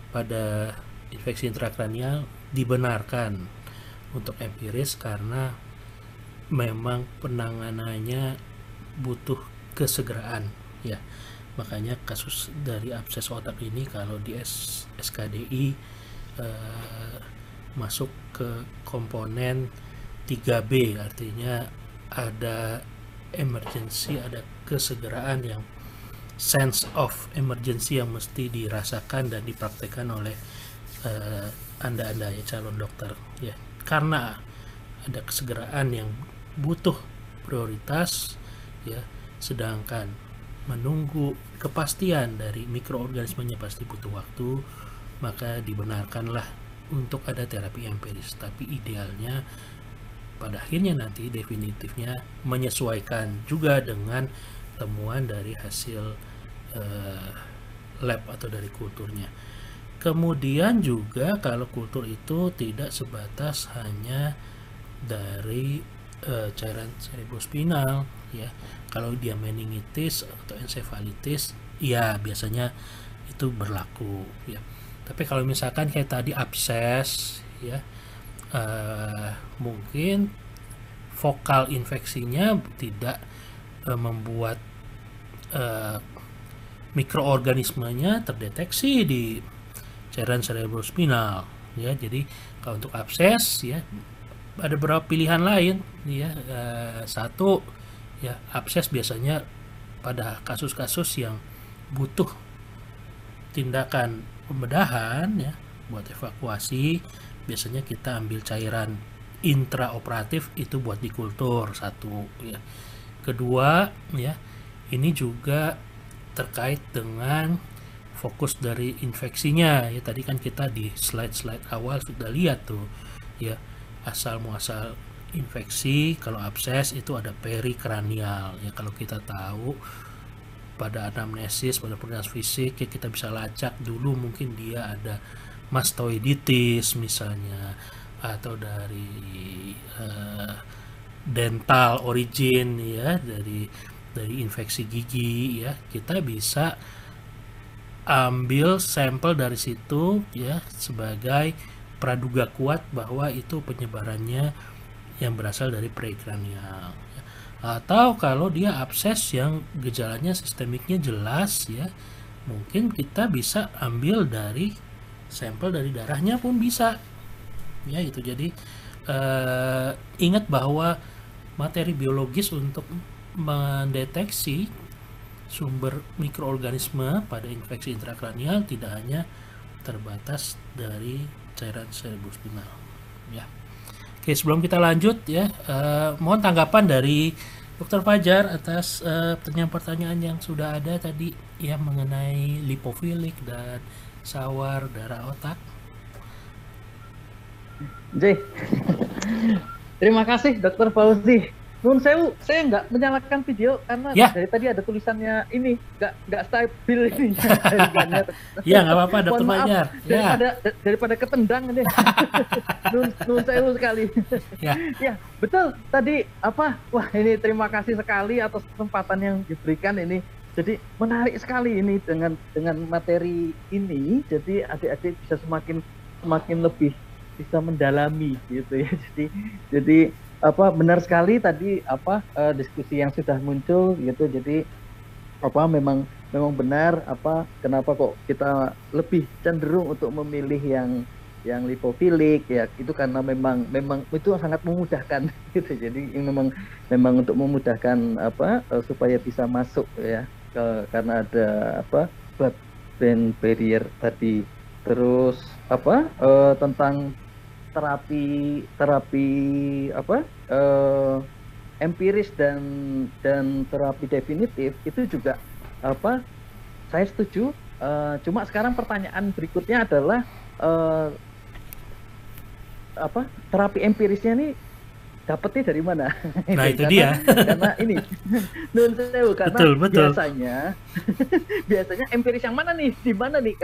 pada infeksi intrakranial dibenarkan untuk empiris karena memang penanganannya butuh kesegeraan ya. Makanya kasus dari abses otak ini kalau di SKDI masuk ke komponen 3B, artinya ada emergency, ada kesegeraan yang sense of emergency yang mesti dirasakan dan dipraktekkan oleh Anda ya calon dokter ya, karena ada kesegeraan yang butuh prioritas ya, sedangkan menunggu kepastian dari mikroorganismenya pasti butuh waktu, maka dibenarkanlah untuk ada terapi empiris. Tapi idealnya pada akhirnya nanti definitifnya menyesuaikan juga dengan temuan dari hasil lab atau dari kulturnya. Kemudian juga kalau kultur itu tidak sebatas hanya dari cairan cerebrospinal ya. Kalau dia meningitis atau ensefalitis ya biasanya itu berlaku ya. Tapi kalau misalkan kayak tadi abses ya, mungkin vokal infeksinya tidak membuat mikroorganismenya terdeteksi di cairan cerebrospinal ya. Jadi kalau untuk abses ya ada beberapa pilihan lain ya. Satu ya, abses biasanya pada kasus-kasus yang butuh tindakan pembedahan ya, buat evakuasi biasanya kita ambil cairan intraoperatif itu buat dikultur satu ya. Kedua ya, ini juga terkait dengan fokus dari infeksinya ya. Tadi kan kita di slide awal sudah lihat tuh ya, asal muasal infeksi. Kalau abses itu ada perikranial ya. Kalau kita tahu pada anamnesis, pada penilaian fisik ya, kita bisa lacak dulu mungkin dia ada mastoiditis misalnya, atau dari dental origin ya, dari infeksi gigi ya. Kita bisa ambil sampel dari situ ya sebagai praduga kuat bahwa itu penyebarannya yang berasal dari perikranial ya. Atau kalau dia abses yang gejalanya sistemiknya jelas ya, mungkin kita bisa ambil dari sampel dari darahnya pun bisa ya. Itu jadi ingat bahwa materi biologis untuk mendeteksi sumber mikroorganisme pada infeksi intrakranial tidak hanya terbatas dari cairan cerebrospinal ya. Oke, sebelum kita lanjut ya, mohon tanggapan dari Dr. Fajar atas pertanyaan-pertanyaan yang sudah ada tadi ya mengenai lipofilik dan sawar darah otak. J. Terima kasih Dr. Fauzi. Nun sewu, saya nggak menyalakan video karena ya, dari tadi ada tulisannya ini nggak stabil ini. Ya nggak apa-apa Dr. Fajar. Daripada ketendang ini. Nun sewu sekali. Ya. Ya betul tadi apa? Wah ini terima kasih sekali atas kesempatan yang diberikan ini. Jadi menarik sekali ini dengan materi ini. Jadi adik-adik bisa semakin lebih bisa mendalami gitu ya. Jadi apa benar sekali tadi apa diskusi yang sudah muncul gitu. Jadi apa memang benar apa kenapa kok kita lebih cenderung untuk memilih yang lipofilik ya, itu karena memang itu sangat memudahkan gitu. Jadi memang untuk memudahkan apa supaya bisa masuk ya karena ada apa blood-brain barrier tadi. Terus apa tentang terapi apa empiris dan terapi definitif itu juga apa saya setuju. Cuma sekarang pertanyaan berikutnya adalah apa terapi empirisnya nih dapetnya dari mana? Nah itu dia. Karena ini nun sewu karena betul. biasanya empiris yang mana nih? Di mana nih?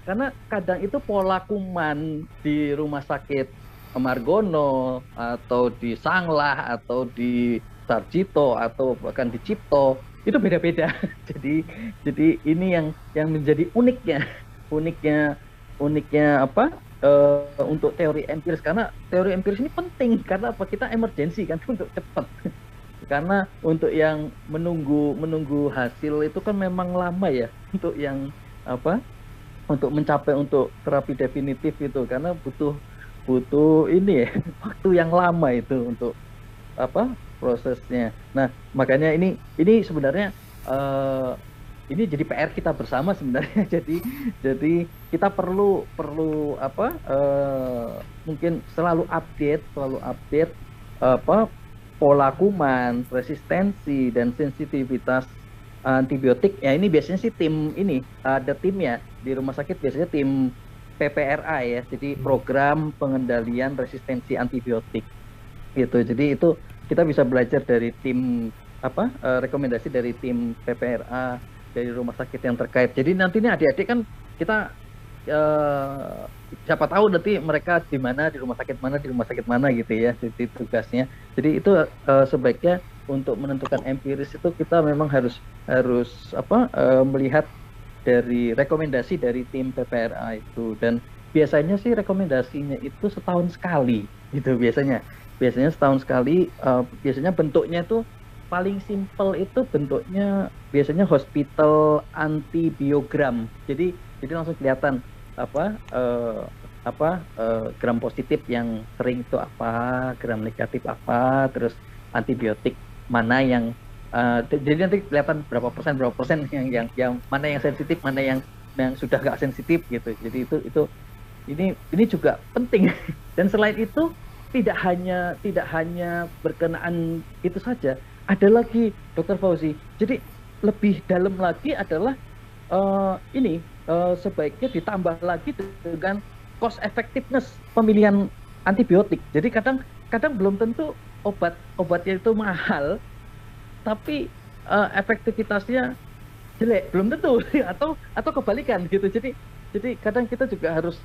Karena kadang itu pola kuman di rumah sakit Margono atau di Sanglah atau di Sarjito atau bahkan di Cipto itu beda-beda. Jadi ini yang menjadi uniknya apa untuk teori empiris, karena teori empiris ini penting karena apa, kita emergensi kan untuk cepat. Karena untuk yang menunggu hasil itu kan memang lama ya, untuk yang apa untuk mencapai untuk terapi definitif itu, karena butuh ini ya, waktu yang lama itu untuk apa prosesnya. Nah makanya ini sebenarnya ini jadi PR kita bersama sebenarnya. Jadi kita perlu apa mungkin selalu update apa pola kuman, resistensi dan sensitivitas antibiotik. Ya ini biasanya sih tim ini ada timnya di rumah sakit, biasanya tim PPRA ya. Jadi program pengendalian resistensi antibiotik gitu. Jadi itu kita bisa belajar dari tim apa rekomendasi dari tim PPRA dari rumah sakit yang terkait. Jadi nantinya adik-adik kan kita siapa tahu nanti mereka di mana, di rumah sakit mana gitu ya, jadi tugasnya. Jadi itu sebaiknya untuk menentukan empiris itu kita memang harus apa melihat dari rekomendasi dari tim PPRA itu. Dan biasanya sih rekomendasinya itu setahun sekali gitu biasanya setahun sekali. Biasanya bentuknya itu paling simple itu bentuknya biasanya hospital antibiogram. Jadi langsung kelihatan gram positif yang sering itu apa, gram negatif apa, terus antibiotik mana yang jadi nanti kelihatan berapa persen yang mana yang sensitif, mana yang sudah nggak sensitif gitu. Jadi itu ini juga penting. Dan selain itu tidak hanya berkenaan itu saja. Ada lagi Dr. Fauzi, jadi lebih dalam lagi adalah sebaiknya ditambah lagi dengan cost effectiveness pemilihan antibiotik. Jadi kadang belum tentu obatnya itu mahal, tapi efektivitasnya jelek, belum tentu atau kebalikan gitu. Jadi kadang kita juga harus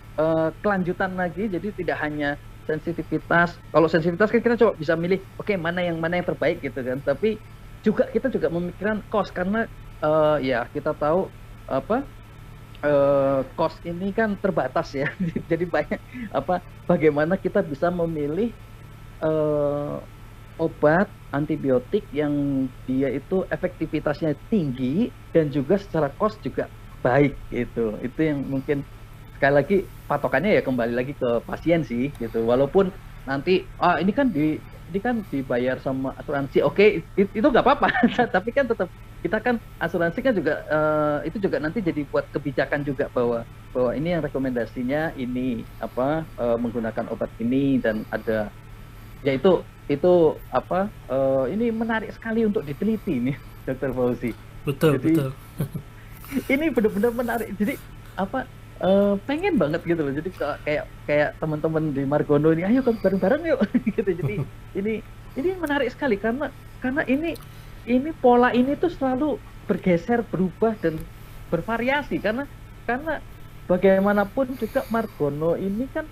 kelanjutan lagi. Jadi tidak hanya sensitivitas. Kalau sensitivitas kan kita coba bisa milih, oke, mana yang terbaik gitu kan. Tapi kita juga memikirkan cost, karena ya kita tahu cost ini kan terbatas ya. Jadi banyak bagaimana kita bisa memilih obat antibiotik yang dia itu efektivitasnya tinggi dan juga secara cost juga baik gitu. Itu yang mungkin sekali lagi patokannya ya kembali lagi ke pasien sih gitu. Walaupun nanti ini kan dibayar sama asuransi, oke, itu nggak apa-apa. Tapi kan tetap kita kan asuransi kan juga itu juga nanti jadi buat kebijakan juga bahwa ini yang rekomendasinya ini menggunakan obat ini, dan ada ya itu ini menarik sekali untuk diteliti nih Dr. Fauzi. Betul. Ini benar-benar menarik. Jadi pengen banget gitu loh. Jadi kayak teman-teman di Margono ini, ayo bareng-bareng yuk gitu. Jadi ini menarik sekali karena ini pola ini tuh selalu bergeser, berubah dan bervariasi karena bagaimanapun juga Margono ini kan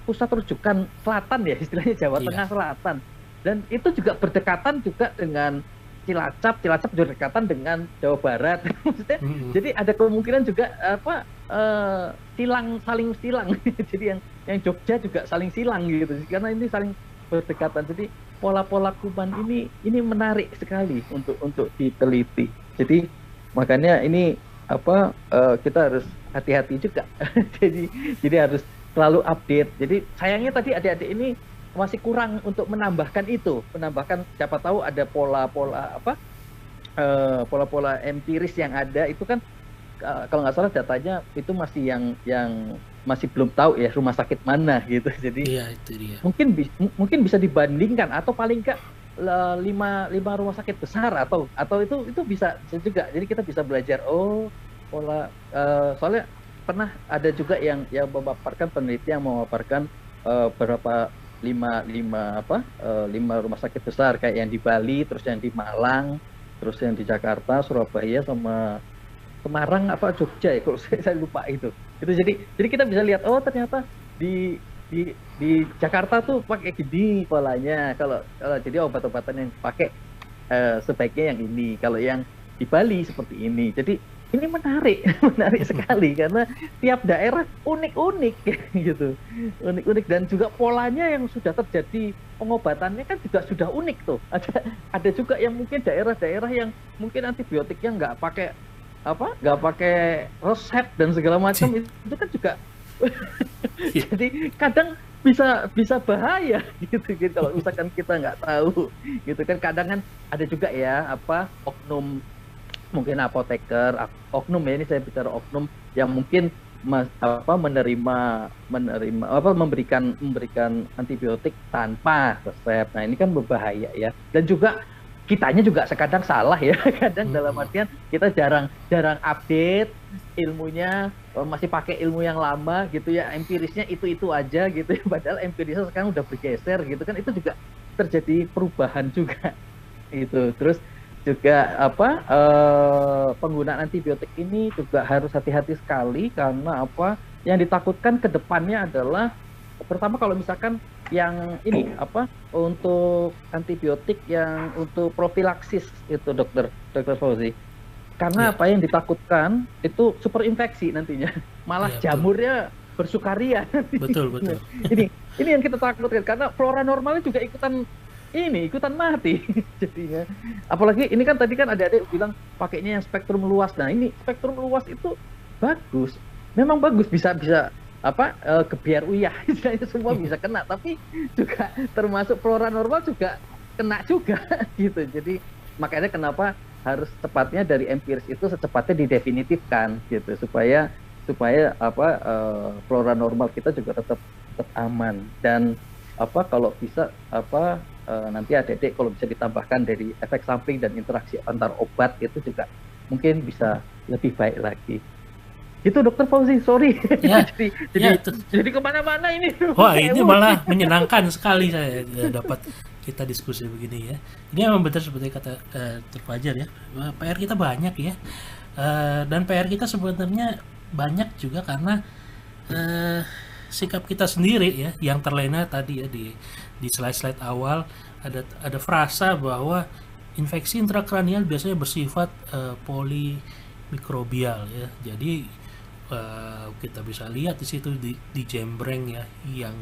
pusat rujukan selatan ya, istilahnya Jawa Tengah Selatan, dan itu juga berdekatan juga dengan Cilacap berdekatan dengan Jawa Barat. Maksudnya jadi ada kemungkinan juga saling silang. Jadi yang Jogja juga saling silang gitu, karena ini saling berdekatan. Jadi pola-pola kuman ini menarik sekali untuk diteliti. Jadi makanya ini kita harus hati-hati juga. jadi harus selalu update. Jadi sayangnya tadi adik-adik ini masih kurang untuk menambahkan siapa tahu ada pola-pola empiris yang ada itu kan kalau nggak salah datanya itu masih yang masih belum tahu ya rumah sakit mana gitu. Jadi itu dia. Mungkin bisa dibandingkan atau paling nggak 5 rumah sakit besar atau itu bisa juga. Jadi kita bisa belajar pola soalnya pernah ada juga yang memaparkan, peneliti yang memaparkan berapa 5 rumah sakit besar kayak yang di Bali, terus yang di Malang, terus yang di Jakarta, Surabaya, sama Semarang Jogja ya, kalau saya lupa itu. Jadi kita bisa lihat ternyata di Jakarta tuh pakai gini polanya. Kalau jadi obat-obatan yang pakai sebaiknya yang ini. Kalau yang di Bali seperti ini. Jadi ini menarik sekali karena tiap daerah unik-unik gitu, unik-unik, dan juga polanya yang sudah terjadi pengobatannya kan juga sudah unik tuh. Ada juga yang mungkin daerah-daerah yang mungkin antibiotiknya nggak pakai resep dan segala macam itu kan juga. Jadi kadang bisa bahaya gitu kalau misalkan kita nggak tahu gitu kan. Kadang kan ada juga ya oknum mungkin apoteker, oknum ya, ini saya bicara oknum yang mungkin memberikan antibiotik tanpa resep. Nah, ini kan berbahaya ya. Dan juga kitanya juga sekadang salah ya. Kadang dalam artian kita jarang update ilmunya, masih pakai ilmu yang lama gitu ya. Empirisnya itu aja gitu ya. Padahal empirisnya sekarang udah bergeser gitu kan. Itu juga terjadi perubahan juga. Itu. Terus juga penggunaan antibiotik ini juga harus hati-hati sekali, karena yang ditakutkan ke depannya adalah, pertama kalau misalkan yang ini untuk antibiotik yang untuk profilaksis itu dokter Fauzi, karena yang ditakutkan itu super infeksi nantinya, malah jamurnya bersukaria. Betul. ini yang kita takutkan, karena flora normalnya juga ikutan mati jadinya. Apalagi ini kan tadi kan adik-adik bilang pakainya yang spektrum luas. Nah, ini spektrum luas itu bagus, memang bagus, bisa gebiar uyah istilahnya, semua bisa kena, tapi juga termasuk flora normal juga kena juga gitu. Jadi makanya kenapa harus tepatnya dari empiris itu secepatnya didefinitifkan gitu, supaya flora normal kita juga tetap aman. Dan kalau bisa nanti adik-adik kalau bisa ditambahkan dari efek samping dan interaksi antar obat, itu juga mungkin bisa lebih baik lagi. Itu Dokter Fauzi, sorry. Ya, jadi kemana-mana ini. Wah, ini malah menyenangkan sekali saya dapat kita diskusi begini ya. Ini memang benar seperti kata Dr. Fajar ya. PR kita banyak ya. Dan PR kita sebenarnya banyak juga karena sikap kita sendiri ya, yang terlena tadi ya di slide-slide awal ada frasa bahwa infeksi intrakranial biasanya bersifat polimikrobial ya. Jadi kita bisa lihat di situ di jembreng ya, yang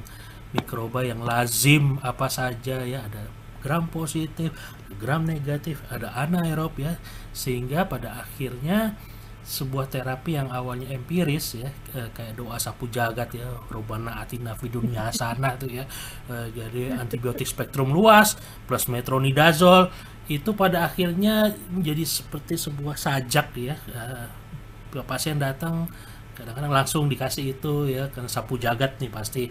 mikroba yang lazim apa saja ya, ada gram positif, gram negatif, ada anaerob ya, sehingga pada akhirnya sebuah terapi yang awalnya empiris ya, kayak doa sapu jagat ya, Robbana atina fid dunya hasanah tuh ya, jadi antibiotik spektrum luas plus metronidazole itu pada akhirnya menjadi seperti sebuah sajak ya. Pasien datang kadang-kadang langsung dikasih itu ya, karena sapu jagat nih pasti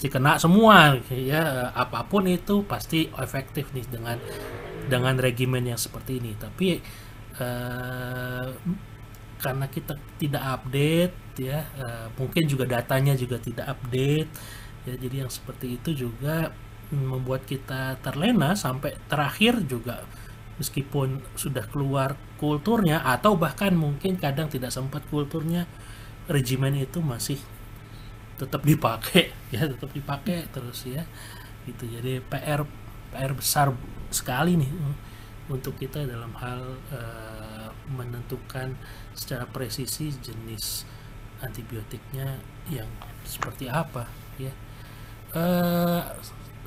kena semua ya, apapun itu pasti efektif nih dengan regimen yang seperti ini. Tapi karena kita tidak update ya, mungkin juga datanya juga tidak update ya, jadi yang seperti itu juga membuat kita terlena sampai terakhir juga, meskipun sudah keluar kulturnya atau bahkan mungkin kadang tidak sempat kulturnya, regimen itu masih tetap dipakai terus ya gitu. Jadi PR besar sekali nih untuk kita dalam hal menentukan secara presisi jenis antibiotiknya yang seperti apa ya.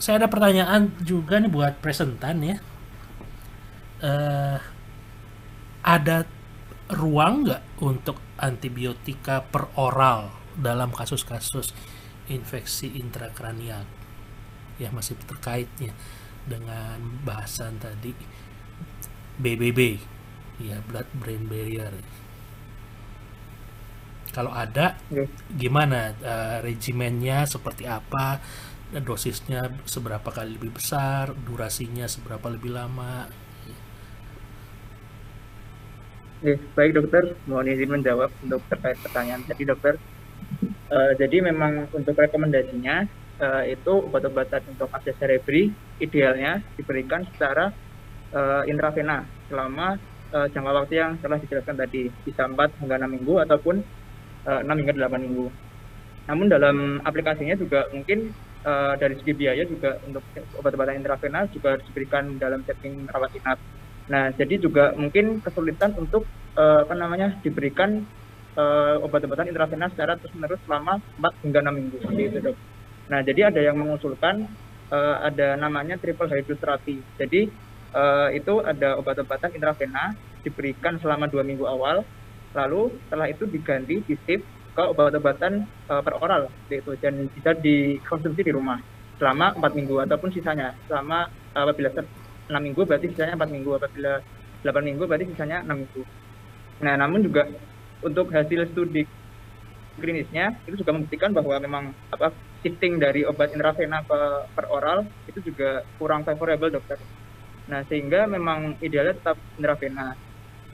Saya ada pertanyaan juga nih buat presentan ya. Ada ruang nggak untuk antibiotika per oral dalam kasus-kasus infeksi intrakranial ya, masih terkaitnya dengan bahasan tadi BBB ya, blood brain barrier. Kalau ada, gimana regimennya seperti apa, dosisnya seberapa kali lebih besar, durasinya seberapa lebih lama? Baik dokter, mohon izin menjawab untuk terkait pertanyaan tadi dokter. Jadi memang untuk rekomendasinya itu obat-obatan untuk abses cerebri idealnya diberikan secara intravena selama jangka waktu yang telah dijelaskan tadi, bisa 4 hingga 6 minggu ataupun 6 hingga 8 minggu. Namun dalam aplikasinya juga mungkin dari segi biaya juga untuk obat-obatan intravena juga harus diberikan dalam setting rawat inap. Nah, jadi juga mungkin kesulitan untuk diberikan obat-obatan intravena secara terus-menerus selama 4 hingga 6 minggu seperti itu, Dok. Nah, jadi ada yang mengusulkan ada namanya triple hydrous therapy. Jadi itu ada obat-obatan intravena diberikan selama 2 minggu awal, lalu setelah itu diganti di shift ke obat-obatan per oral seperti itu, dan bisa dikonsumsi di rumah selama 4 minggu ataupun sisanya selama apabila 6 minggu berarti sisanya 4 minggu, apabila 8 minggu berarti sisanya 6 minggu. Nah, namun juga untuk hasil studi klinisnya itu juga membuktikan bahwa memang shifting dari obat intravena per oral itu juga kurang favorable, dokter. Nah, sehingga memang idealnya tetap intravena.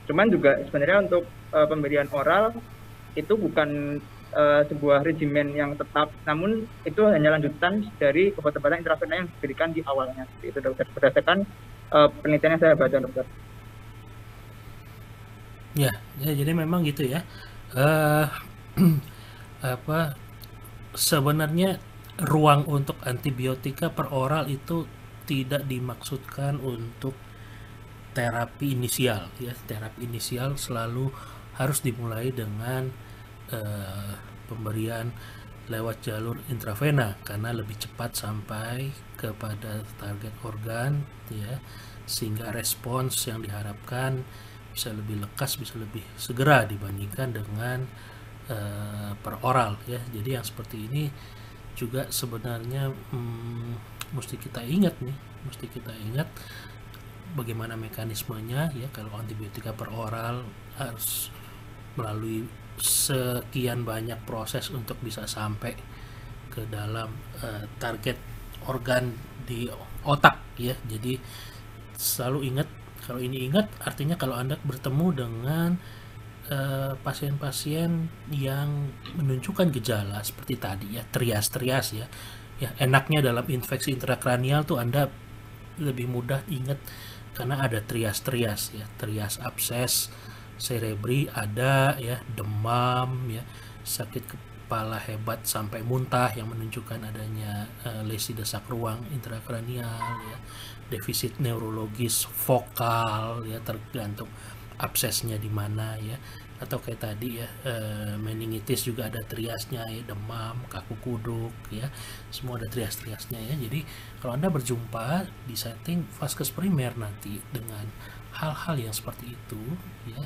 Cuman juga sebenarnya untuk pemberian oral itu bukan sebuah regimen yang tetap, namun itu hanya lanjutan dari obat-obatan intravena yang diberikan di awalnya. Itu, dokter, berdasarkan penelitian yang saya baca, dokter. Ya, jadi memang gitu ya. Sebenarnya ruang untuk antibiotika per oral itu tidak dimaksudkan untuk terapi inisial ya. Terapi inisial selalu harus dimulai dengan pemberian lewat jalur intravena karena lebih cepat sampai kepada target organ ya, sehingga respons yang diharapkan bisa lebih lekas, bisa lebih segera dibandingkan dengan per oral ya. Jadi yang seperti ini juga sebenarnya mesti kita ingat bagaimana mekanismenya ya. Kalau antibiotika per oral harus melalui sekian banyak proses untuk bisa sampai ke dalam target organ di otak ya. Jadi selalu ingat, kalau ini ingat artinya kalau Anda bertemu dengan pasien-pasien yang menunjukkan gejala seperti tadi ya, trias ya. Ya, enaknya dalam infeksi intrakranial tuh Anda lebih mudah ingat karena ada trias ya, trias abses cerebri ada ya, demam ya, sakit kepala hebat sampai muntah yang menunjukkan adanya lesi desak ruang intrakranial ya, defisit neurologis vokal ya, tergantung absesnya di mana ya, atau kayak tadi ya meningitis juga ada triasnya ya, demam, kaku kuduk ya, semua ada triasnya ya. Jadi kalau Anda berjumpa di setting vaskes primer nanti dengan hal-hal yang seperti itu ya,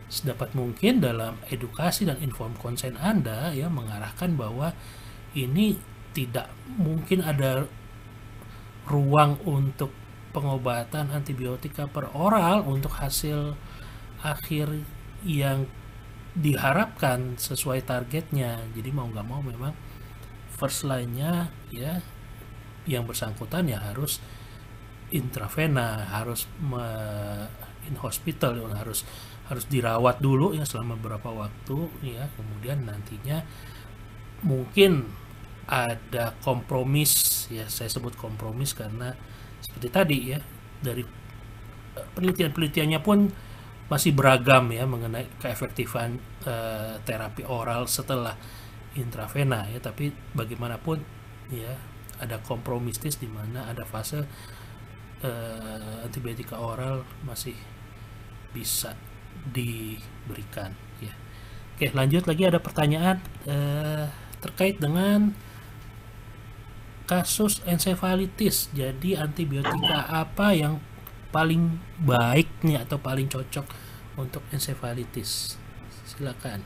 sedapat mungkin dalam edukasi dan inform konsen Anda ya mengarahkan bahwa ini tidak mungkin ada ruang untuk pengobatan antibiotika per oral untuk hasil akhir yang diharapkan sesuai targetnya. Jadi mau nggak mau memang first line-nya ya yang bersangkutan ya harus intravena, harus in hospital, harus dirawat dulu ya selama beberapa waktu ya. Kemudian nantinya mungkin ada kompromis ya, saya sebut kompromis karena seperti tadi ya, dari penelitiannya pun masih beragam ya mengenai keefektifan terapi oral setelah intravena ya, tapi bagaimanapun ya ada kompromistis di mana ada fase antibiotika oral masih bisa diberikan ya. Oke, lanjut lagi, ada pertanyaan terkait dengan kasus ensefalitis. Jadi antibiotika apa yang paling baik nih atau paling cocok untuk ensefalitis? Silakan.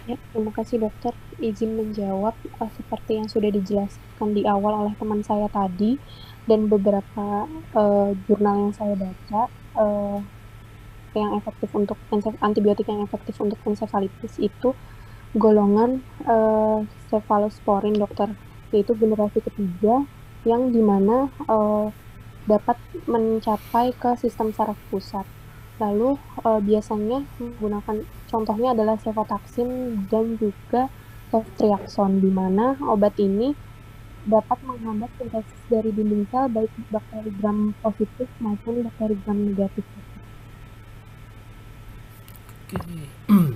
Ya, terima kasih dokter. Izin menjawab seperti yang sudah dijelaskan di awal oleh teman saya tadi dan beberapa jurnal yang saya baca, yang efektif untuk antibiotik yang efektif untuk ensefalitis itu golongan cephalosporin, dokter, yaitu generasi ketiga yang dimana dapat mencapai ke sistem saraf pusat. Lalu biasanya menggunakan, contohnya adalah cefotaxim dan juga ceftriaxone, di mana obat ini dapat menghambat sintesis dari dinding sel baik bakteri gram positif maupun bakteri gram negatif. Oke,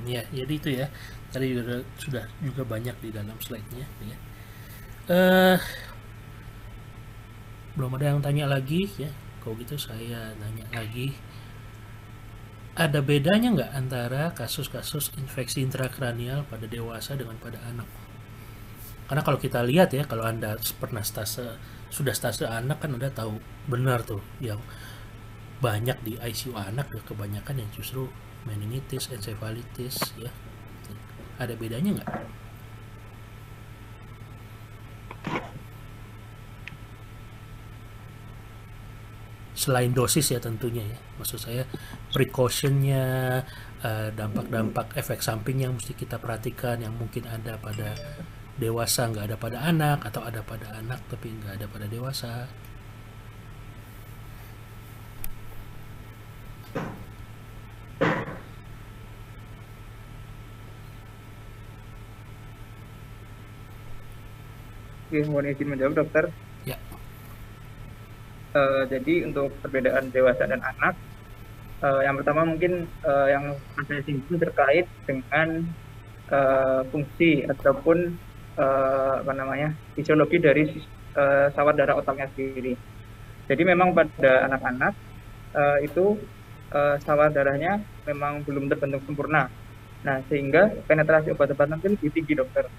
ya, jadi itu ya. Tadi sudah juga banyak di dalam slide-nya ya. Belum ada yang tanya lagi ya. Kalau gitu saya nanya lagi. Ada bedanya nggak antara kasus-kasus infeksi intrakranial pada dewasa dengan pada anak? Karena kalau kita lihat ya, kalau Anda pernah sudah stase anak kan Anda tahu benar tuh yang banyak di ICU anak ya, kebanyakan yang justru meningitis, ensefalitis ya. Ada bedanya nggak? selain dosis ya tentunya ya, maksud saya precautionnya, dampak-dampak efek samping yang mesti kita perhatikan yang mungkin ada pada dewasa nggak ada pada anak, atau ada pada anak tapi nggak ada pada dewasa. Oke, mohon izin menjawab dokter. Ya. Jadi untuk perbedaan dewasa dan anak, yang pertama mungkin yang saya singgung terkait dengan fungsi ataupun fisiologi dari sawar darah otaknya sendiri. Jadi memang pada anak-anak itu sawar darahnya memang belum terbentuk sempurna. Nah, sehingga penetrasi obat-obatan itu lebih tinggi, dokter.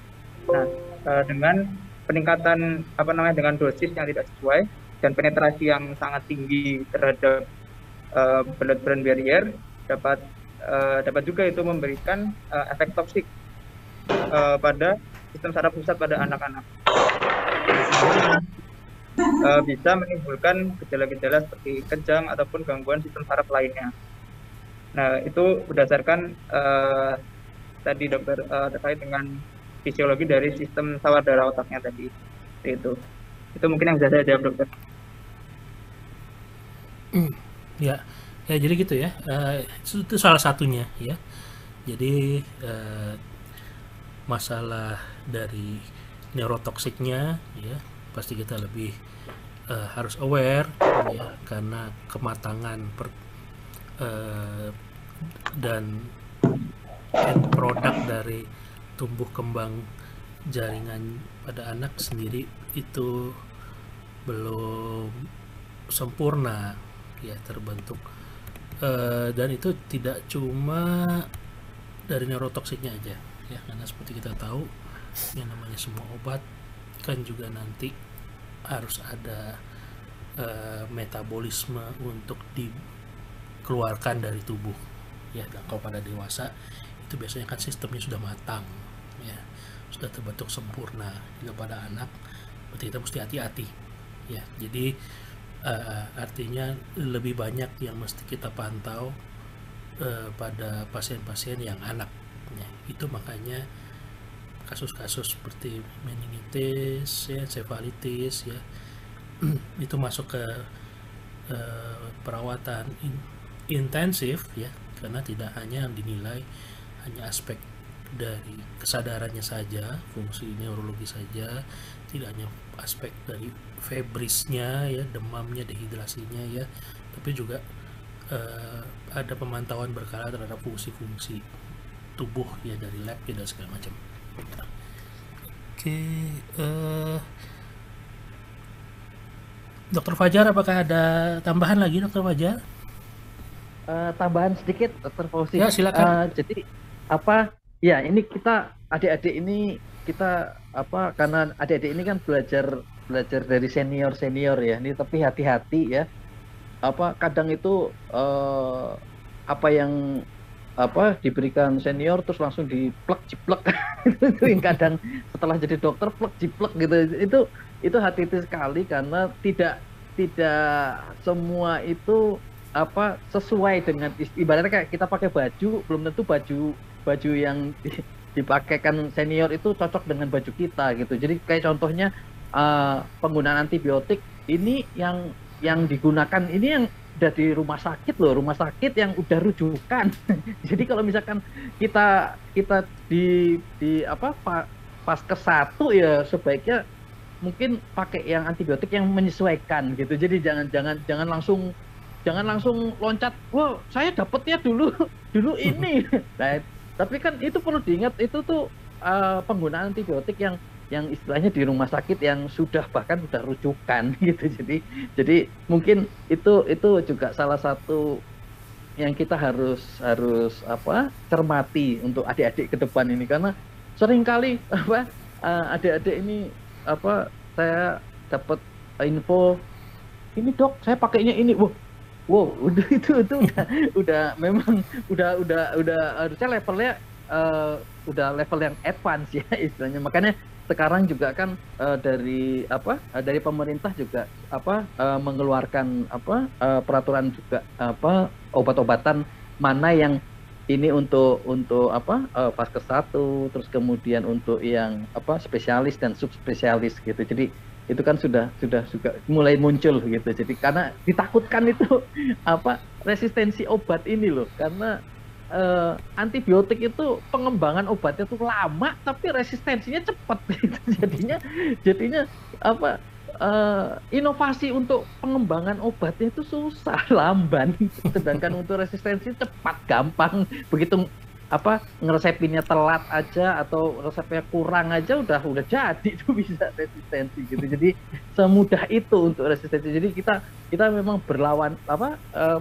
Nah, dengan peningkatan dengan dosis yang tidak sesuai dan penetrasi yang sangat tinggi terhadap blood-brain barrier dapat juga itu memberikan efek toksik pada sistem saraf pusat pada anak-anak. Bisa menimbulkan gejala-gejala seperti kejang ataupun gangguan sistem saraf lainnya. Nah, itu berdasarkan tadi dokter terkait dengan fisiologi dari sistem sawar darah otaknya tadi. Itu mungkin yang bisa saya jawab, dokter. Ya jadi gitu ya. Itu salah satunya ya. Jadi masalah dari neurotoksiknya ya, pasti kita lebih harus aware ya, karena kematangan dan end produk dari tumbuh kembang jaringan pada anak sendiri itu belum sempurna ya terbentuk, dan itu tidak cuma dari neurotoksiknya aja ya, karena seperti kita tahu yang namanya semua obat kan juga nanti harus ada metabolisme untuk dikeluarkan dari tubuh ya. Dan kalau pada dewasa itu biasanya kan sistemnya sudah matang ya, sudah terbentuk sempurna. Jika pada anak berarti kita mesti hati-hati ya. Jadi artinya lebih banyak yang mesti kita pantau pada pasien-pasien yang anak ya. Itu makanya kasus-kasus seperti meningitis ya, encefalitis ya, itu masuk ke perawatan intensif ya, karena tidak hanya yang dinilai hanya aspek dari kesadarannya saja, fungsi neurologi saja, tidak hanya aspek dari febrisnya ya, demamnya, dehidrasinya ya, tapi juga ada pemantauan berkala terhadap fungsi-fungsi tubuh ya, dari lab ya, dan segala macam. Oke, Dokter Fajar, apakah ada tambahan lagi, Dokter Fajar? Tambahan sedikit, Dokter Fauzi. Ya, silakan. Jadi ya ini kita adik-adik ini kita karena adik-adik ini kan belajar dari senior ya. Ini tapi hati-hati ya. Kadang itu apa yang diberikan senior terus langsung jiplek itu yang kadang setelah jadi dokter jiplek gitu. Itu hati-hati sekali, karena tidak semua itu sesuai dengan, ibaratnya kayak kita pakai baju, belum tentu baju yang dipakaikan senior itu cocok dengan baju kita gitu. Jadi kayak contohnya penggunaan antibiotik ini yang digunakan ini yang udah di rumah sakit yang udah rujukan. Jadi kalau misalkan kita di pas ke satu ya, sebaiknya mungkin pakai yang antibiotik yang menyesuaikan gitu. Jadi jangan langsung loncat, wah saya dapatnya dulu ini. Nah, tapi kan itu perlu diingat, itu tuh penggunaan antibiotik yang istilahnya di rumah sakit yang bahkan sudah rujukan gitu. Jadi mungkin itu juga salah satu yang kita harus cermati untuk adik-adik ke depan ini, karena seringkali adik-adik ini saya dapat info ini, dok saya pakainya ini, wow udah itu udah memang udah harusnya levelnya udah level yang advance ya istilahnya. Makanya sekarang juga kan dari dari pemerintah juga mengeluarkan peraturan juga obat-obatan mana yang ini untuk vaskes 1, terus kemudian untuk yang spesialis dan subspesialis gitu. Jadi itu kan sudah juga mulai muncul gitu. Jadi karena ditakutkan itu resistensi obat ini loh, karena antibiotik itu pengembangan obatnya tuh lama tapi resistensinya cepat gitu. jadinya inovasi untuk pengembangan obatnya itu susah, lamban, sedangkan untuk resistensi cepat, gampang. Begitu ngeresepinnya telat aja atau resepnya kurang aja udah jadi tuh bisa resistensi gitu. Jadi semudah itu untuk resistensi. Jadi kita memang berlawan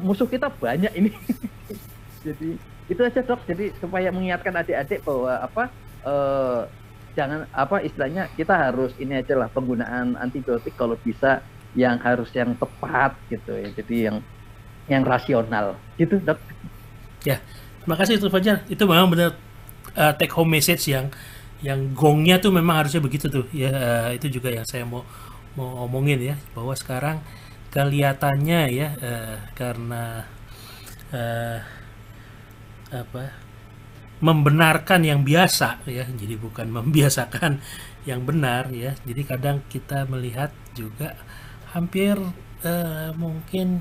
musuh kita banyak ini. Jadi itu aja Dok, jadi supaya mengingatkan adik-adik bahwa jangan istilahnya kita harus ini aja lah, penggunaan antibiotik kalau bisa yang tepat gitu ya, jadi yang rasional gitu Dok. Ya, terima kasih Dr. Fajar, itu memang benar take home message yang gongnya tuh memang harusnya begitu tuh ya. Itu juga yang saya mau omongin ya, bahwa sekarang kelihatannya ya karena membenarkan yang biasa ya, jadi bukan membiasakan yang benar ya. Jadi kadang kita melihat juga hampir mungkin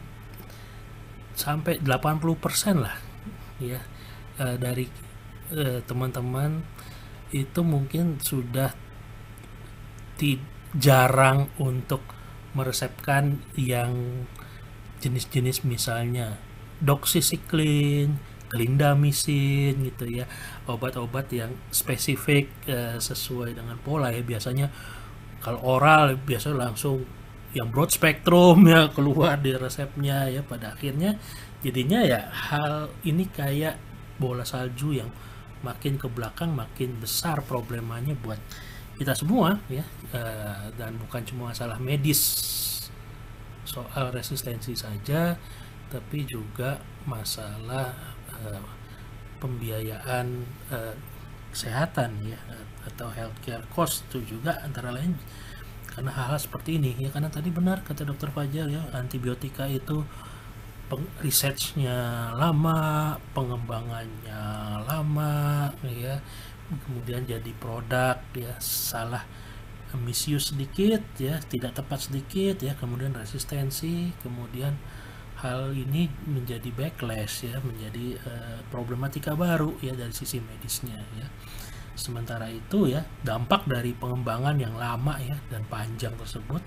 sampai 80% lah ya dari teman-teman itu mungkin sudah jarang untuk meresepkan yang jenis-jenis misalnya doxycycline, clindamycin gitu ya, obat-obat yang spesifik sesuai dengan pola ya. Biasanya kalau oral biasanya langsung yang broad spectrum ya keluar di resepnya ya. Pada akhirnya jadinya ya hal ini kayak bola salju yang makin ke belakang makin besar problemanya buat kita semua ya, dan bukan cuma masalah medis soal resistensi saja, tapi juga masalah pembiayaan kesehatan ya, atau healthcare cost itu juga antara lain karena hal-hal seperti ini ya. Karena tadi benar kata Dr. Fajar ya, antibiotika itu researchnya lama, pengembangannya lama ya, kemudian jadi produk ya salah misuse sedikit ya, tidak tepat sedikit ya, kemudian resistensi, kemudian hal ini menjadi backlash ya, menjadi problematika baru ya dari sisi medisnya ya. Sementara itu ya, dampak dari pengembangan yang lama ya dan panjang tersebut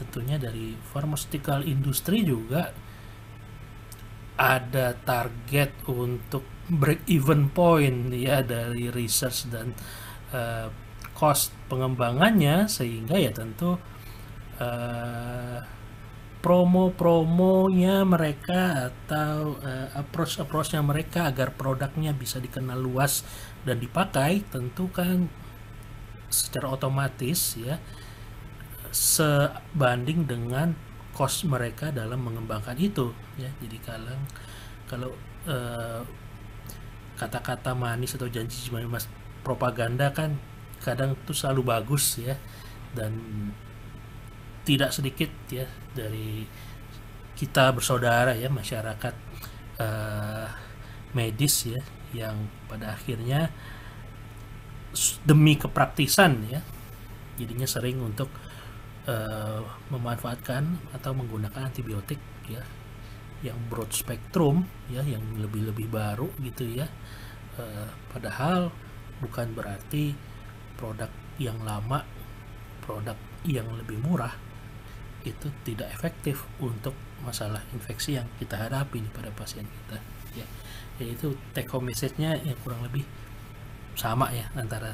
tentunya dari pharmaceutical industry juga ada target untuk break even point ya dari research dan cost pengembangannya, sehingga ya tentu promo-promonya mereka atau approach-nya mereka agar produknya bisa dikenal luas dan dipakai tentu kan secara otomatis ya sebanding dengan cost mereka dalam mengembangkan itu ya. Jadi kalau kata-kata manis atau janji mas propaganda kan kadang itu selalu bagus ya, dan tidak sedikit ya dari kita bersaudara ya, masyarakat medis ya, yang pada akhirnya demi kepraktisan ya jadinya sering untuk memanfaatkan atau menggunakan antibiotik ya yang broad spectrum ya, yang lebih baru gitu ya. Padahal bukan berarti produk yang lama, produk yang lebih murah itu tidak efektif untuk masalah infeksi yang kita hadapi pada pasien kita ya. Yaitu take home message-nya yang kurang lebih sama ya antara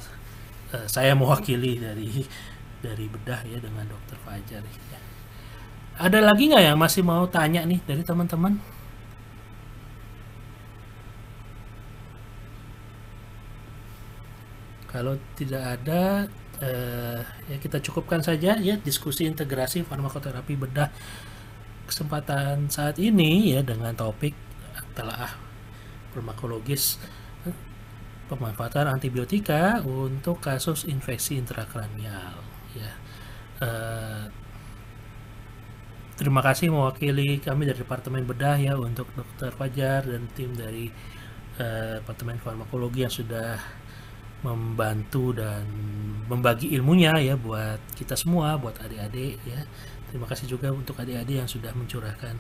saya mewakili dari bedah ya dengan Dr. Fajar ya. Ada lagi nggak yang masih mau tanya nih dari teman-teman? Kalau tidak ada ya kita cukupkan saja ya diskusi integrasi farmakoterapi bedah kesempatan saat ini ya dengan topik telaah farmakologis pemanfaatan antibiotika untuk kasus infeksi intrakranial ya. Terima kasih mewakili kami dari Departemen Bedah ya untuk Dr. Fajar dan tim dari Departemen Farmakologi yang sudah membantu dan membagi ilmunya ya buat kita semua, buat adik-adik ya. Terima kasih juga untuk adik-adik yang sudah mencurahkan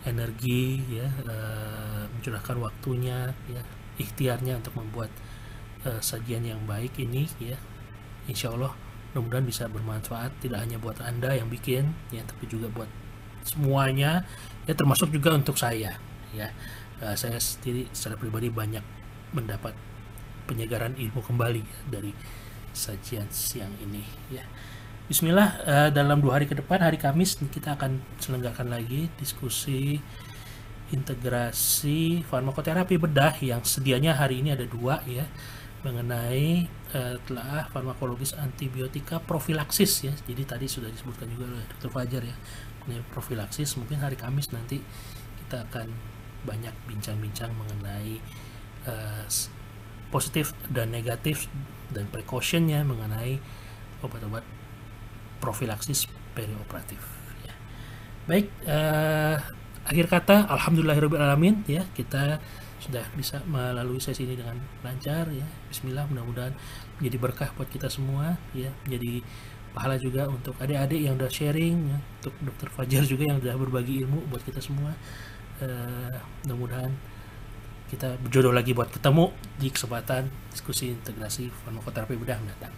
energi ya, mencurahkan waktunya ya, ikhtiarnya untuk membuat sajian yang baik ini ya. Insya Allah mudah-mudahan bisa bermanfaat tidak hanya buat Anda yang bikin ya, tapi juga buat semuanya ya, termasuk juga untuk saya ya. Saya sendiri secara pribadi banyak mendapat penyegaran ilmu kembali ya, dari sajian siang ini ya. Bismillah, dalam 2 hari ke depan, hari Kamis kita akan selenggarakan lagi diskusi integrasi farmakoterapi bedah yang sedianya hari ini ada 2 ya, mengenai telah farmakologis antibiotika profilaksis ya. Jadi tadi sudah disebutkan juga oleh Dr. Fajar ya mengenai profilaksis. Mungkin hari Kamis nanti kita akan banyak bincang-bincang mengenai positif dan negatif dan precautionnya mengenai obat-obat profilaksis perioperatif ya. Baik, akhir kata alhamdulillahirobbilalamin ya, kita sudah bisa melalui sesi ini dengan lancar ya. Bismillah, mudah-mudahan menjadi berkah buat kita semua ya, menjadi pahala juga untuk adik-adik yang udah sharing ya, untuk Dr. Fajar juga yang sudah berbagi ilmu buat kita semua. Mudah-mudahan kita berjodoh lagi buat ketemu di kesempatan diskusi integrasi farmakoterapi bedah mendatang.